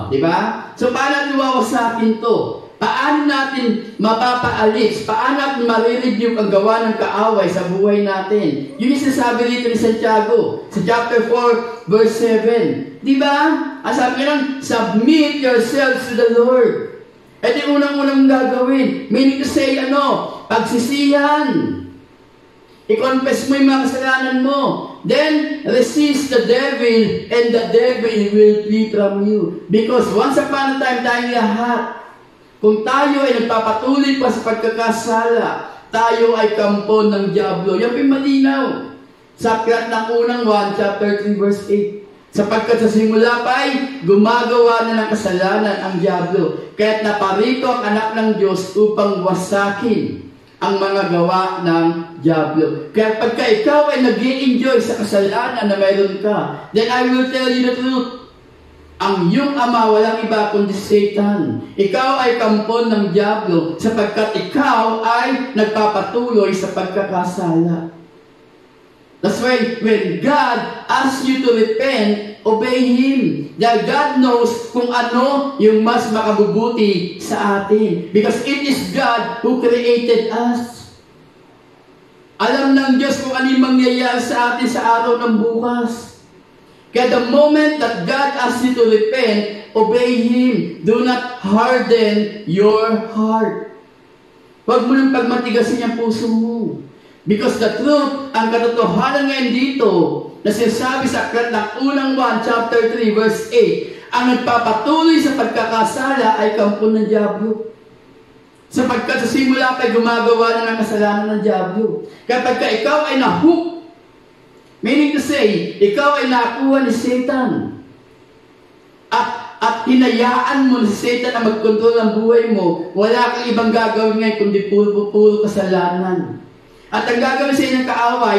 Speaker 3: Diba? So, paano natin wawasakin to? Paano natin mapapaalis? Paano natin mariredeem ang gawa ng kaaway sa buhay natin? Yun yung sinasabi dito ni Santiago sa chapter 4, verse 7. Diba? Ang sabi niya lang, submit yourselves to the Lord. Ito yung unang-unang gagawin. Meaning to say, pagsisihan. I-confess mo yung mga kasalanan mo. Then, resist the devil and the devil will flee from you. Because once upon a time, tayong lahat, kung tayo ay nagpapatuloy pa sa pagkakasala, tayo ay kampo ng diablo. Yan yung malinaw. Sa aklat ng unang 1, chapter 3, verse 8. Sapagkat sa simula pa ay gumagawa na ng kasalanan ang diablo. Kaya't naparito ang anak ng Diyos upang wasakin ang mga gawa ng diablo. Kaya pagka ikaw ay nag-i-enjoy sa kasalanan na mayroon ka, then I will tell you the truth. Ang iyong ama walang iba kundi Satan. Ikaw ay kampo ng diablo sapagkat ikaw ay nagpapatuloy sa pagkakasala. That's why when God asks you to repent, obey Him. Dahil God knows kung ano yung mas makabubuti sa atin. Because it is God who created us. Alam ng Diyos kung ano yung mangyayari sa atin sa araw ng bukas. Kaya the moment that God asks you to repent, obey Him. Do not harden your heart. Huwag mo nang pagmatigasin ang puso mo. Because the truth, ang katotohanan ngayon dito, na sinasabi sa aklat ng unang 1, chapter 3, verse 8, ang nagpapatuloy sa pagkakasala ay kampo ng diablo. Sapagkat sa simula pa ay gumagawa na ng kasalanan ng diablo. Kapag ikaw ay nahook, meaning to say, ikaw ay nakuha ni Satan. At hinayaan mo si Satan na magkontrol ng buhay mo, wala kang ibang gagawin ngayon kundi puro kasalanan. At ang gagawin sa inyong kaaway,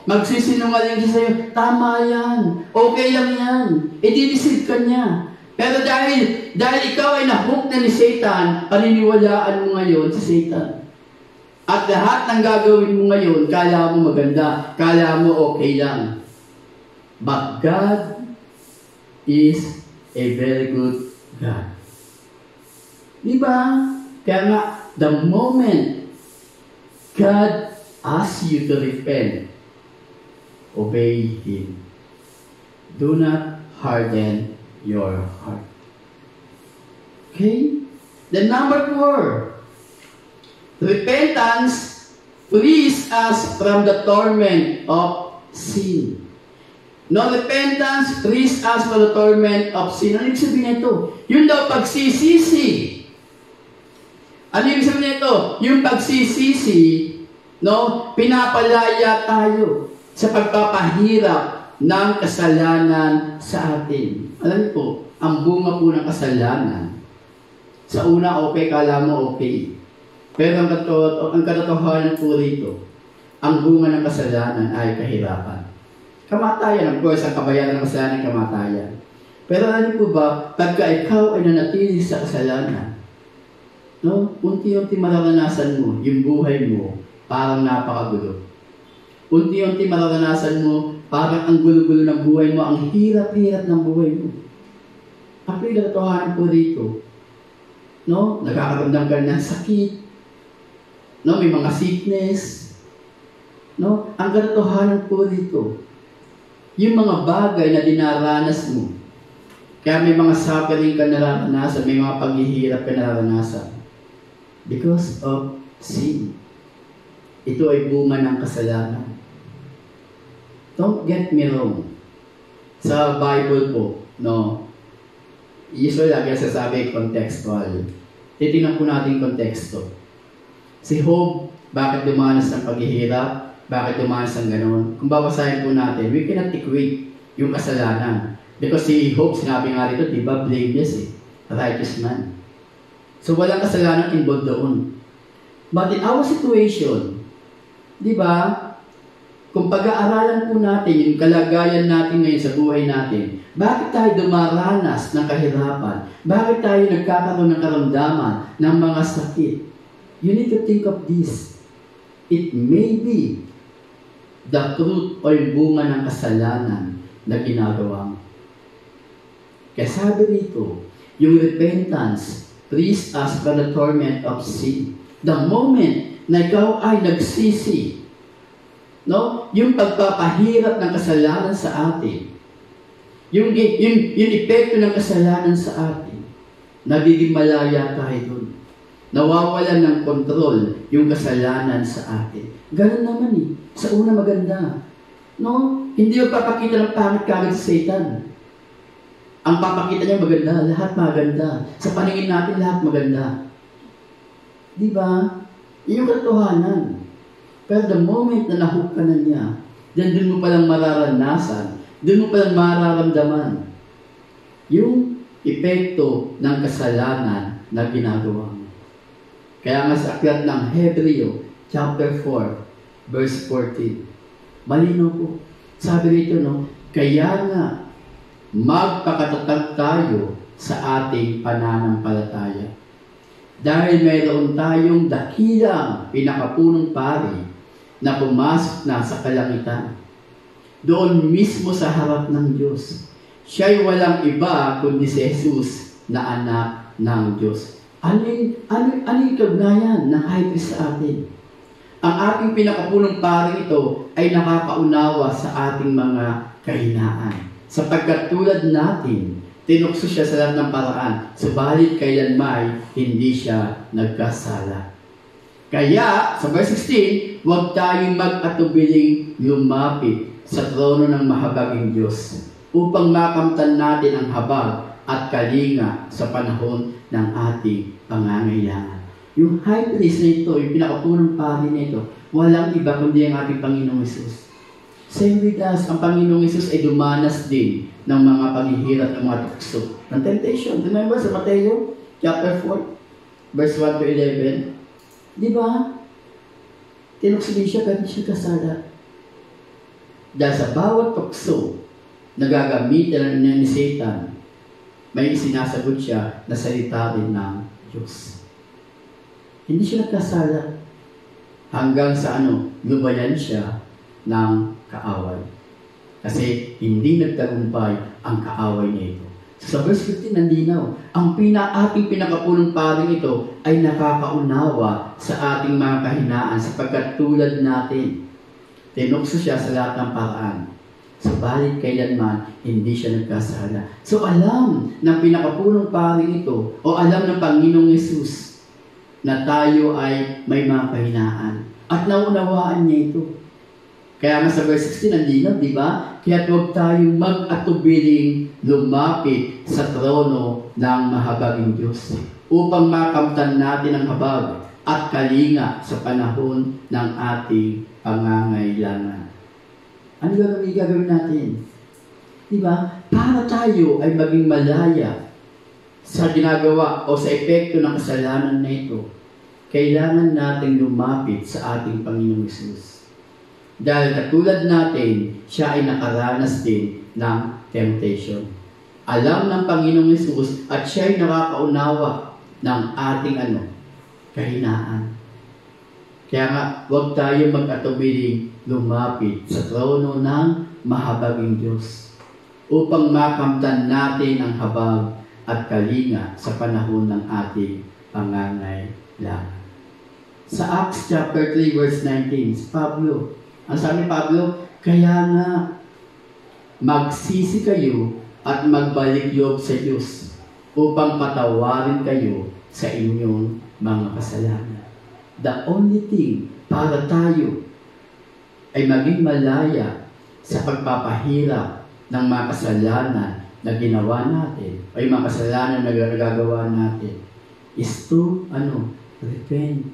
Speaker 3: magsisinungaling siya sa iyo, tama yan, okay lang yan, i-deceive ka niya. Pero dahil ikaw ay nahook na ni Satan, paniniwalaan mo ngayon si Satan. At lahat ng gagawin mo ngayon, kala mo maganda, kala mo okay lang. But God is a very good God. Diba? Kaya nga, the moment God asks you to repent, obey Him. Do not harden your heart. Okay? Then number 4, repentance frees us from the torment of sin. No repentance frees us from the torment of sin. Ano ibig sabihin nito? Yun daw pagsisisi. Ano ibig sabihin nito? Yung pagsisisi, no, pinapalaya tayo sa pagpapahirap ng kasalanan sa atin. Alam niyo po, ang bunga po ng kasalanan, sa una okay, kala mo okay. Pero ang katotohanan po rito, ang bunga ng kasalanan ay kahirapan. Kamatayan, of course, ang kabayaran ng kasalanan, kamatayan. Pero alam po ba, pagka ikaw ay nanatili sa kasalanan, no, unti-unti mararanasan mo yung buhay mo parang napakagulo. Unti-unti mararanasan mo parang ang gulo-gulo ng buhay mo, ang hirap-hirap ng buhay mo. Ang pinagkatohanan po dito, no, nagkakaramdam ka ng sakit, no, may mga sickness, no, ang katotohanan po dito, yung mga bagay na dinaranas mo, kaya may mga suffering ka nararanasan, may mga paghihirap ka nararanasan, because of sin. Ito ay bunga ng kasalanan. Don't get me wrong. Sa Bible po, no, usually lagi sasabi contextual. Titingnan po natin konteksto. Si Job, bakit dumanas ng paghihirap? Bakit dumanas ng gano'n? Kung babasahin po natin, we cannot equate yung kasalanan. Because si Job, sinabi nga rito, di ba, blameless eh. Righteous man. So walang kasalanan involved doon. But in our situation, di ba, kung pag-aaralan po natin yung kalagayan natin ngayon sa buhay natin, bakit tayo dumaranas ng kahirapan? Bakit tayo nagkakaroon ng karamdaman ng mga sakit? You need to think of this. It may be the fruit o yung bunga ng kasalanan na ginagawa mo. Kaya sabi rito, yung repentance frees us from the torment of sin. The moment na ikaw ay nagsisi, no, yung pagpapahirap ng kasalanan sa atin, yung epekto ng kasalanan sa atin, nagiging malaya tayo dun. Nawawalan ng kontrol yung kasalanan sa atin. Ganun naman eh. Sa una maganda. No? Hindi yung papakita ng pangit kagad sa Satan. Ang papakita niya maganda, lahat maganda. Sa paningin natin, lahat maganda. Di ba? Yung katotohanan. Pero the moment na nahook ka na niya, dun mo palang mararanasan, dun mo palang mararamdaman yung epekto ng kasalanan na ginagawa mo. Kaya nga sa aklat ng Hebreo, chapter 4, verse 14, malino po. Sabi rito, no, kaya nga, magpakatatag tayo sa ating pananampalataya. Dahil mayroon tayong dakilang pinakapunong pari na pumasok na sa kalangitan. Doon mismo sa harap ng Diyos. Siya'y walang iba kundi si Jesus na anak ng Diyos. Ano yung kaugnayan ng high priest sa atin? Ang ating pinakapunong pari ito ay nakakaunawa sa ating mga kahinaan. Sapagkat tulad natin, tinukso siya sa lahat ng paraan, subalit kailanman hindi siya nagkasala. Kaya, sa verse 16, huwag tayong mag-atubiling lumapit sa trono ng mahabaging Diyos upang makamtan natin ang habag at kalinga sa panahon ng ating pangangailangan. Yung high priest na ito, yung pinakapunong pari na ito, walang iba kundi ang ating Panginoong Hesus. Same with us, ang Panginoong Hesus ay dumanas din ng mga paghihirap ng mga tukso, ng temptation. Remember sa Mateo, chapter 4, verse 1 to 11? Di ba? Tinukso din siya kahit siya kasala. Dahil sa bawat tukso na gagamitan ni Satan, may sinasagot siya na salita rin ng Diyos. Hindi siya nagkasala hanggang sa lubayan siya ng kaaway. Kasi hindi nagtagumpay ang kaaway niya ito. So, sa verse 15, nandinaw, ang ating pinakapunong paring ito ay nakakaunawa sa ating mga kahinaan sapagkat tulad natin, tinukso siya sa lahat ng paraan. Subalit kailanman, hindi siya nagkasala. So alam ng pinakapunong paring ito, o alam ng Panginoong Hesus, na tayo ay may mga kahinaan. At naunawaan niya ito. Kaya nga sa verse 16, ang linaw, di ba? Kaya huwag tayong mag-atubiling lumapit sa trono ng mahabaging Diyos upang makamtan natin ang habag at kalinga sa panahon ng ating pangangailangan. Ano gagawin natin? Di ba? Para tayo ay maging malaya sa ginagawa o sa epekto ng kasalanan na ito, kailangan natin lumapit sa ating Panginoong Hesus. Dahil katulad natin, siya ay nakaranas din ng temptation. Alam ng Panginoong Hesus at siya ay nakakaunawa ng ating kahinaan. Kaya nga, huwag tayo mag-atubiling lumapit sa trono ng mahabaging Diyos upang makamtan natin ang habag at kalinga sa panahon ng ating pangangailangan. Sa Acts chapter 3 verse 19, Pablo, ang sabi ni Pablo, kaya nga magsisi kayo at magbalik loob sa Diyos upang patawarin kayo sa inyong mga kasalanan. The only thing para tayo ay maging malaya sa pagpapahirap ng mga kasalanan na ginawa natin o yung mga kasalanan na nagagawa natin is to repent.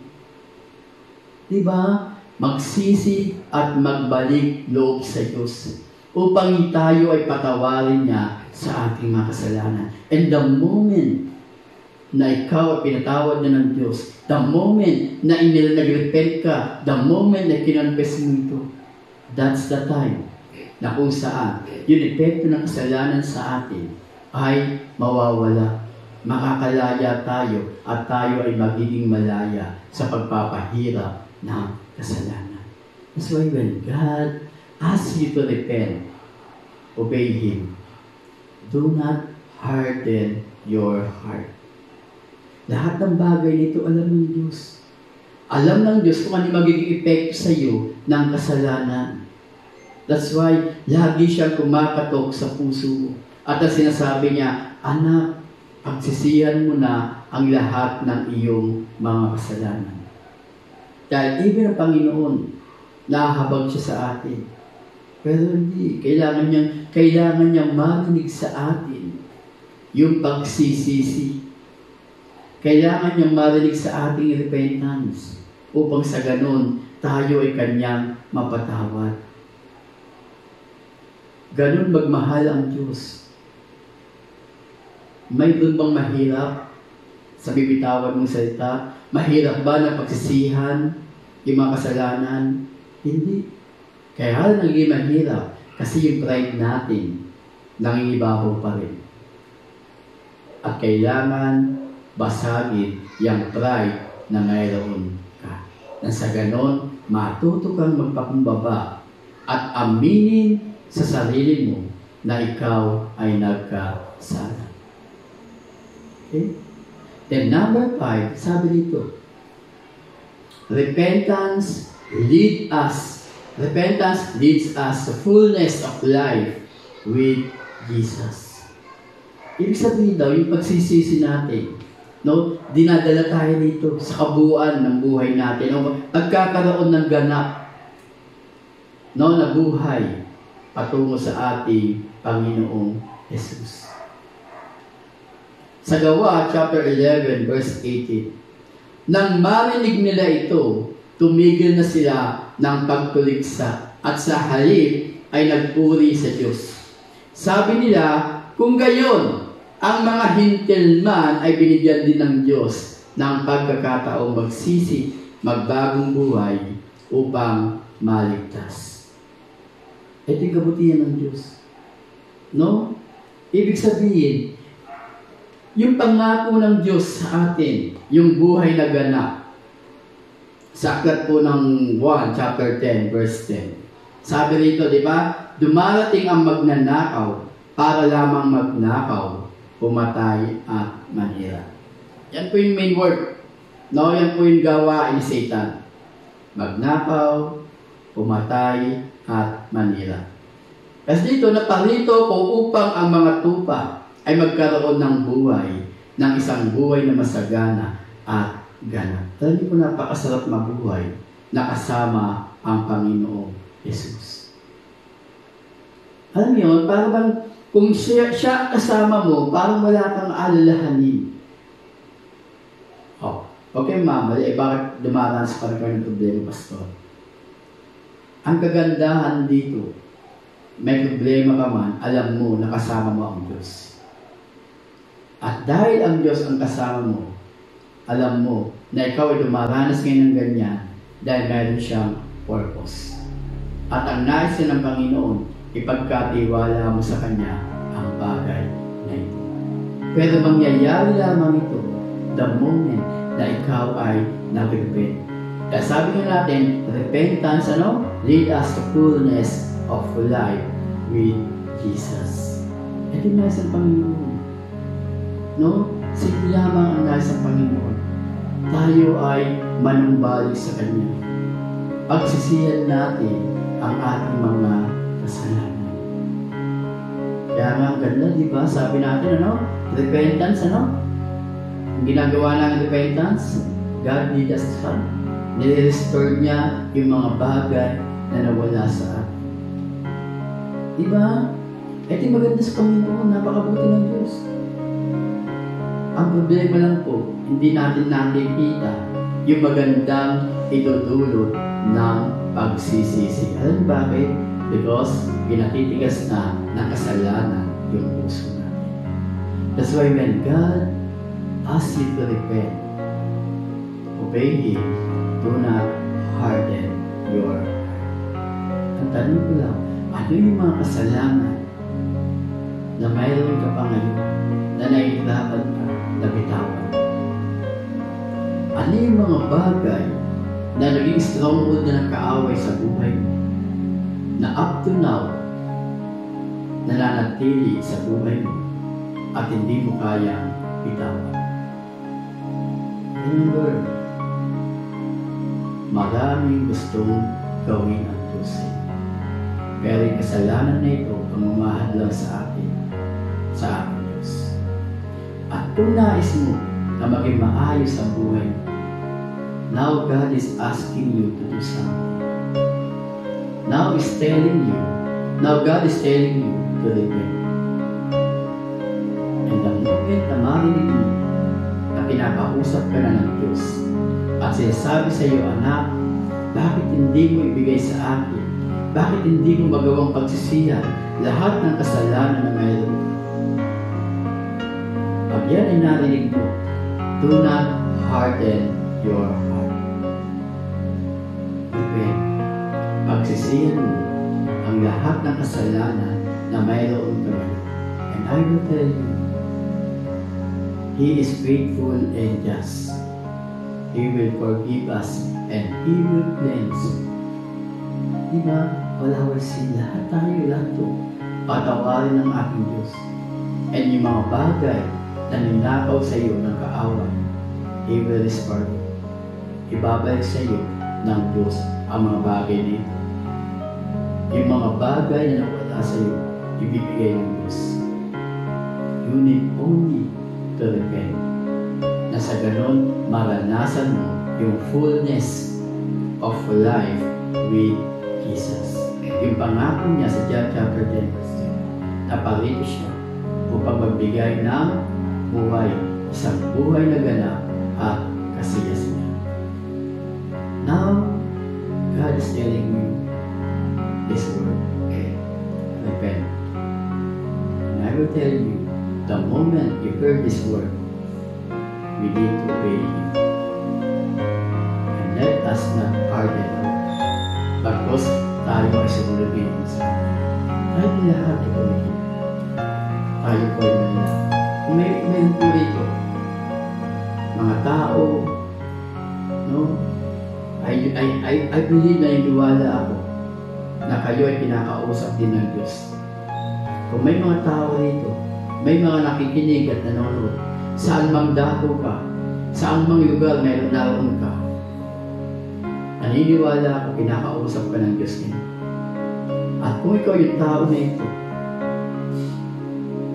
Speaker 3: Diba? Magsisi at magbalik loob sa Diyos upang tayo ay patawarin niya sa ating mga kasalanan. And the moment na ikaw ay pinatawad na ng Diyos, the moment na nag-repent ka, the moment na kinonfess mo ito, that's the time na kung saan yung epekto ng kasalanan sa atin ay mawawala. Makakalaya tayo at tayo ay magiging malaya sa pagpapahirap ng kasalanan. That's why when God asks you to repent, obey Him. Do not harden your heart. Lahat ng bagay nito alam ng Diyos. Alam ng Diyos kung ano magiging epekto sa iyo ng kasalanan. That's why lagi siyang kumakatok sa puso mo. At ang sinasabi niya, anak, pagsisihan mo na ang lahat ng iyong mga kasalanan. Dahil even ang Panginoon, nahahabag siya sa atin. Pero hindi, kailangan niyang marinig sa atin yung pagsisisi. Kailangan niyang marinig sa ating repentance upang sa ganun, tayo ay kanyang mapatawad. Ganun magmahal ang Diyos. May doon bang mahirap sa bibitawan mong salita? Mahirap ba na pagsisihan yung mga kasalanan? Hindi. Kaya naging mahirap kasi yung pride natin nangingibabaw pa rin. At kailangan basagin yung pride na mayroon ka. Na sa ganon, matuto kang magpakumbaba at aminin sa sarili mo na ikaw ay nagkasala. Okay? Then number 5, sabi dito, repentance leads us to fullness of life with Jesus. Ibig sabihin daw, yung pagsisisi natin, dinadala tayo dito sa kabuuan ng buhay natin. Pagkakaroon ng ganap na buhay patungo sa ating Panginoong Jesus. Sa Gawa, chapter 11, verse 18, nang marinig nila ito, tumigil na sila ng pagtuliksa at sa halip ay nagpuri sa Diyos. Sabi nila, kung gayon, ang mga hintil man ay binigyan din ng Diyos ng pagkakataong magsisi, magbagong buhay upang maligtas. Ito yung kabutihan ng Diyos. No? Ibig sabihin, yung pangako ng Diyos sa atin, yung buhay na ganap. Sa aklat po ng 1, chapter 10, verse 10. Sabi rito, di ba? Dumarating ang magnanakaw para lamang magnakaw, pumatay at manira. Yan po yung main word. No? Yan po yung gawain ni Satan. Magnakaw, pumatay, at manira. Kasi dito, naparito ko upang ang mga tupa ay magkaroon ng buhay, ng isang buhay na masagana at ganap. Talagang po napakasarap mabuhay na kasama ang Panginoong Jesus. Alam niyo, parang kung siya kasama mo, parang wala kang alalahanin. Oh, okay mama, bakit dumaranas pa rin kayo ng problema, pastor? Ang kagandahan dito, may problema ka man, alam mo na kasama mo ang Diyos. At dahil ang Diyos ang kasama mo, alam mo na ikaw ay dumaranas ngayon ng ganyan dahil mayroon siyang purpose. At ang nais ng Panginoon, ipagkatiwala mo sa Kanya ang bagay na ito. Pero mangyayari lamang ito the moment na ikaw ay nag-repent. Kaya sabi nga natin, repentance, lead us to fullness of life with Jesus. Ito yung nais ng Panginoon. Sige lamang ang nais ng Panginoon. Tayo ay manumbalik sa Kanya. Pagsisihan natin ang ating mga kasalanan. Kaya nga ang ganda, di ba? Sabi natin, repentance, Ang ginagawa ng repentance, God lead us to Him. Nire-restore niya yung mga bagay na nawala sa atin. Di ba? Ito yung maganda sa Panginoon, napakabuti ng Diyos. Ang problema lang po, hindi natin nakikita yung magandang idudulot ng pagsisisi. Alam bakit? Because pinatitigas na ng kasalanan yung puso natin. That's why when God asks you to repent, obey Him, do not harden your heart. Ang tanong ko lang, ano yung mga kasalanan na mayroon ka pa ngayon na nahihirapan ka na bitawan? Ano yung mga bagay na naging stronghold na nagkaaway sa buhay mo na up to now nananatili sa buhay mo at hindi mo kayang bitawan? Remember, maraming gustong gawin ang Diyos. Pero yung kasalanan na ito, pamamahal lang sa atin Diyos. At kung nais mo na maging maayos ang buhay mo, now God is asking you to do something. Now God is telling you to repent. And the moment na marinig mo na pinakausap ka na ng Diyos at sinasabi sa iyo, anak, bakit hindi mo ibigay sa akin? Bakit hindi mo magawang pagsisihan lahat ng kasalanan na mayroon ka? Pag yan ay narinig mo, do not harden your heart. Repent. Pagsisihan mo ang lahat ng kasalanan na mayroon ka ngayon. And I will tell you, He is faithful and just. He will forgive us and He will cleanse. Diba? Wala sila. Lahat to. Patawarin ng ating Diyos. And yung mga bagay na ninakaw sa iyo ng kaaway, He will restore you. Ibabalik sa iyo ng Diyos ang mga bagay nito. Yung mga bagay na nawala sa iyo, ibibigay ng Diyos. You need only to repent. Na sa ganon, maranasan mo yung fullness of life with Jesus. Yung pangako niya sa John chapter 10, na parito siya upang magbigay ng buhay, isang buhay na ganap at kasiyasiya. Now, God is telling you this word. Repent. And I will tell you, the moment you heard this word, we need to obey Him. And let us not harden our heart. Bagkos tayo ay sumulugin sa Kanya. Tayo lahat ay kumikita. Tayo po ay manila. Kung may po rito, mga tao, I believe na iniwala ako na kayo ay pinakausap din ng Diyos. Kung may mga tao rito, may mga nakikinig at nanonood, saan mang dako ka, saan mang lugar naroon ka, naniniwala ako, pinakausap ka ng Diyos ngayon. At kung ikaw yung tao na ito,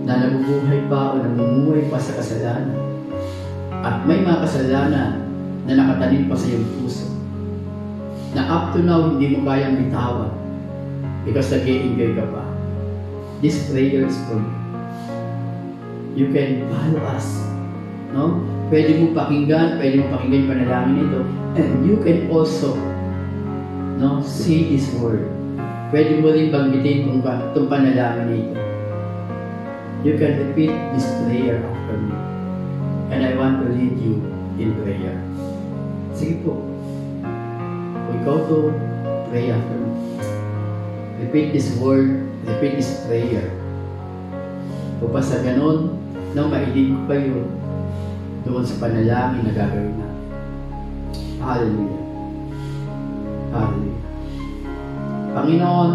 Speaker 3: na nabubuhay pa o namumuhay pa sa kasalanan, at may mga kasalanan na nakatanim pa sa iyong puso, na up to now hindi mo kayang bitawan, because nag-i-enjoy ka pa. This prayer is for you. You can follow us. No? Pwede mo pakinggan yung panalangin nito. And you can also say this word. Pwede mo rin banggitin itong panalangin nito. You can repeat this prayer after me. And I want to lead you in prayer. Sige po. We go to pray after me. Repeat this word. Repeat this prayer. Upang sa ganun, nang maidig ko kayo doon sa panalangin na gagawin natin. Hallelujah. Hallelujah. Panginoon,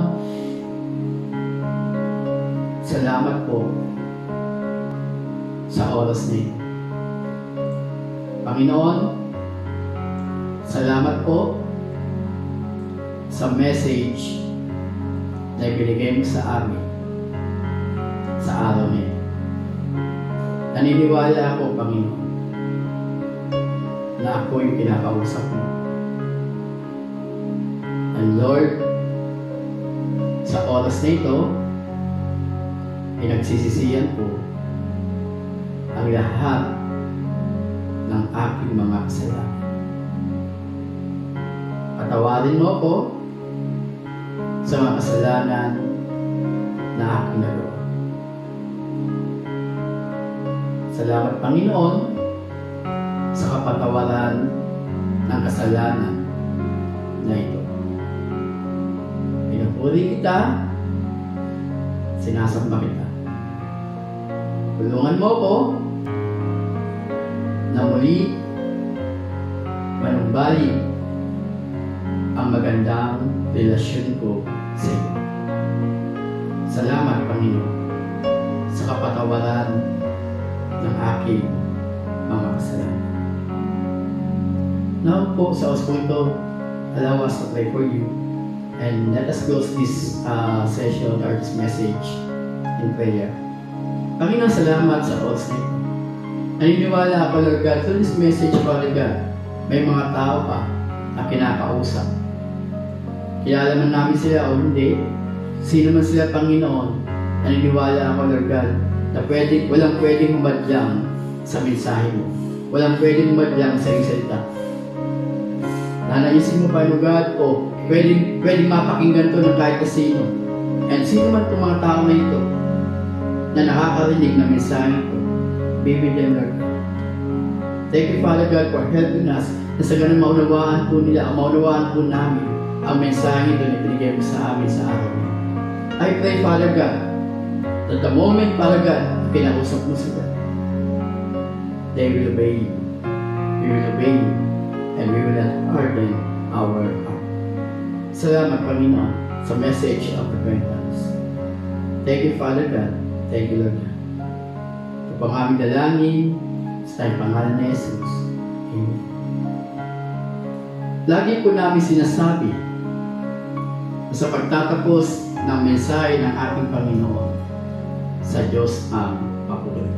Speaker 3: salamat po sa oras na ito. Panginoon, salamat po sa message na ibinigay mo sa amin sa araw na ito. Naniniwala ako, Panginoon, na ako yung kinakausap mo. And Lord, sa oras na ito, pinagsisisihan ko ang lahat ng aking mga kasalanan. Patawarin mo ako sa mga kasalanan na aking nagawa. Salamat, Panginoon, sa kapatawaran ng kasalanan na ito. Pinupuri kita, sinasamba kita. Tulungan mo ko na muli manumbalik ang magandang relasyon ko sa iyo. Salamat, Panginoon, sa kapatawaran ng aking mga kasalanan. Now po, sa oras po ito, allow us to pray for you. And let us close this session or this message in prayer. Panginoon, salamat sa oras na ito. Naniniwala ako, Lord God, through this message, Father God, may mga tao pa na kinakausap. Kilala man namin sila o hindi, sino man sila, Panginoon, naniniwala ako, Lord God, na walang pwedeng humadlang sa mensahe mo. Walang pwedeng humadlang sa iyong salita. Nanayusin mo pa, Lord God, pwedeng mapakinggan to ng kahit sino. And sino man itong mga tao na ito na nakakarinig ng mensahe ito, bibigyan, Lord God. Thank you, Father God, for helping us na sa ganun maunawaan po nila, maunawaan po namin ang mensahe ito na pinigay mo sa amin sa araw niya. I pray, Father God, at the moment, Father God, kinausap mo sila, they will obey you. We will obey you. And we will not harden our heart. Salamat, Panginoon, sa message of repentance. Thank you, Father God. Thank you, Lord God. Ito pang aming dalangin sa tayong pangalan ni Jesus. Amen. Lagi po namin sinasabi sa pagtatapos ng mensahe ng ating Panginoon, sa Diyos ang papuri.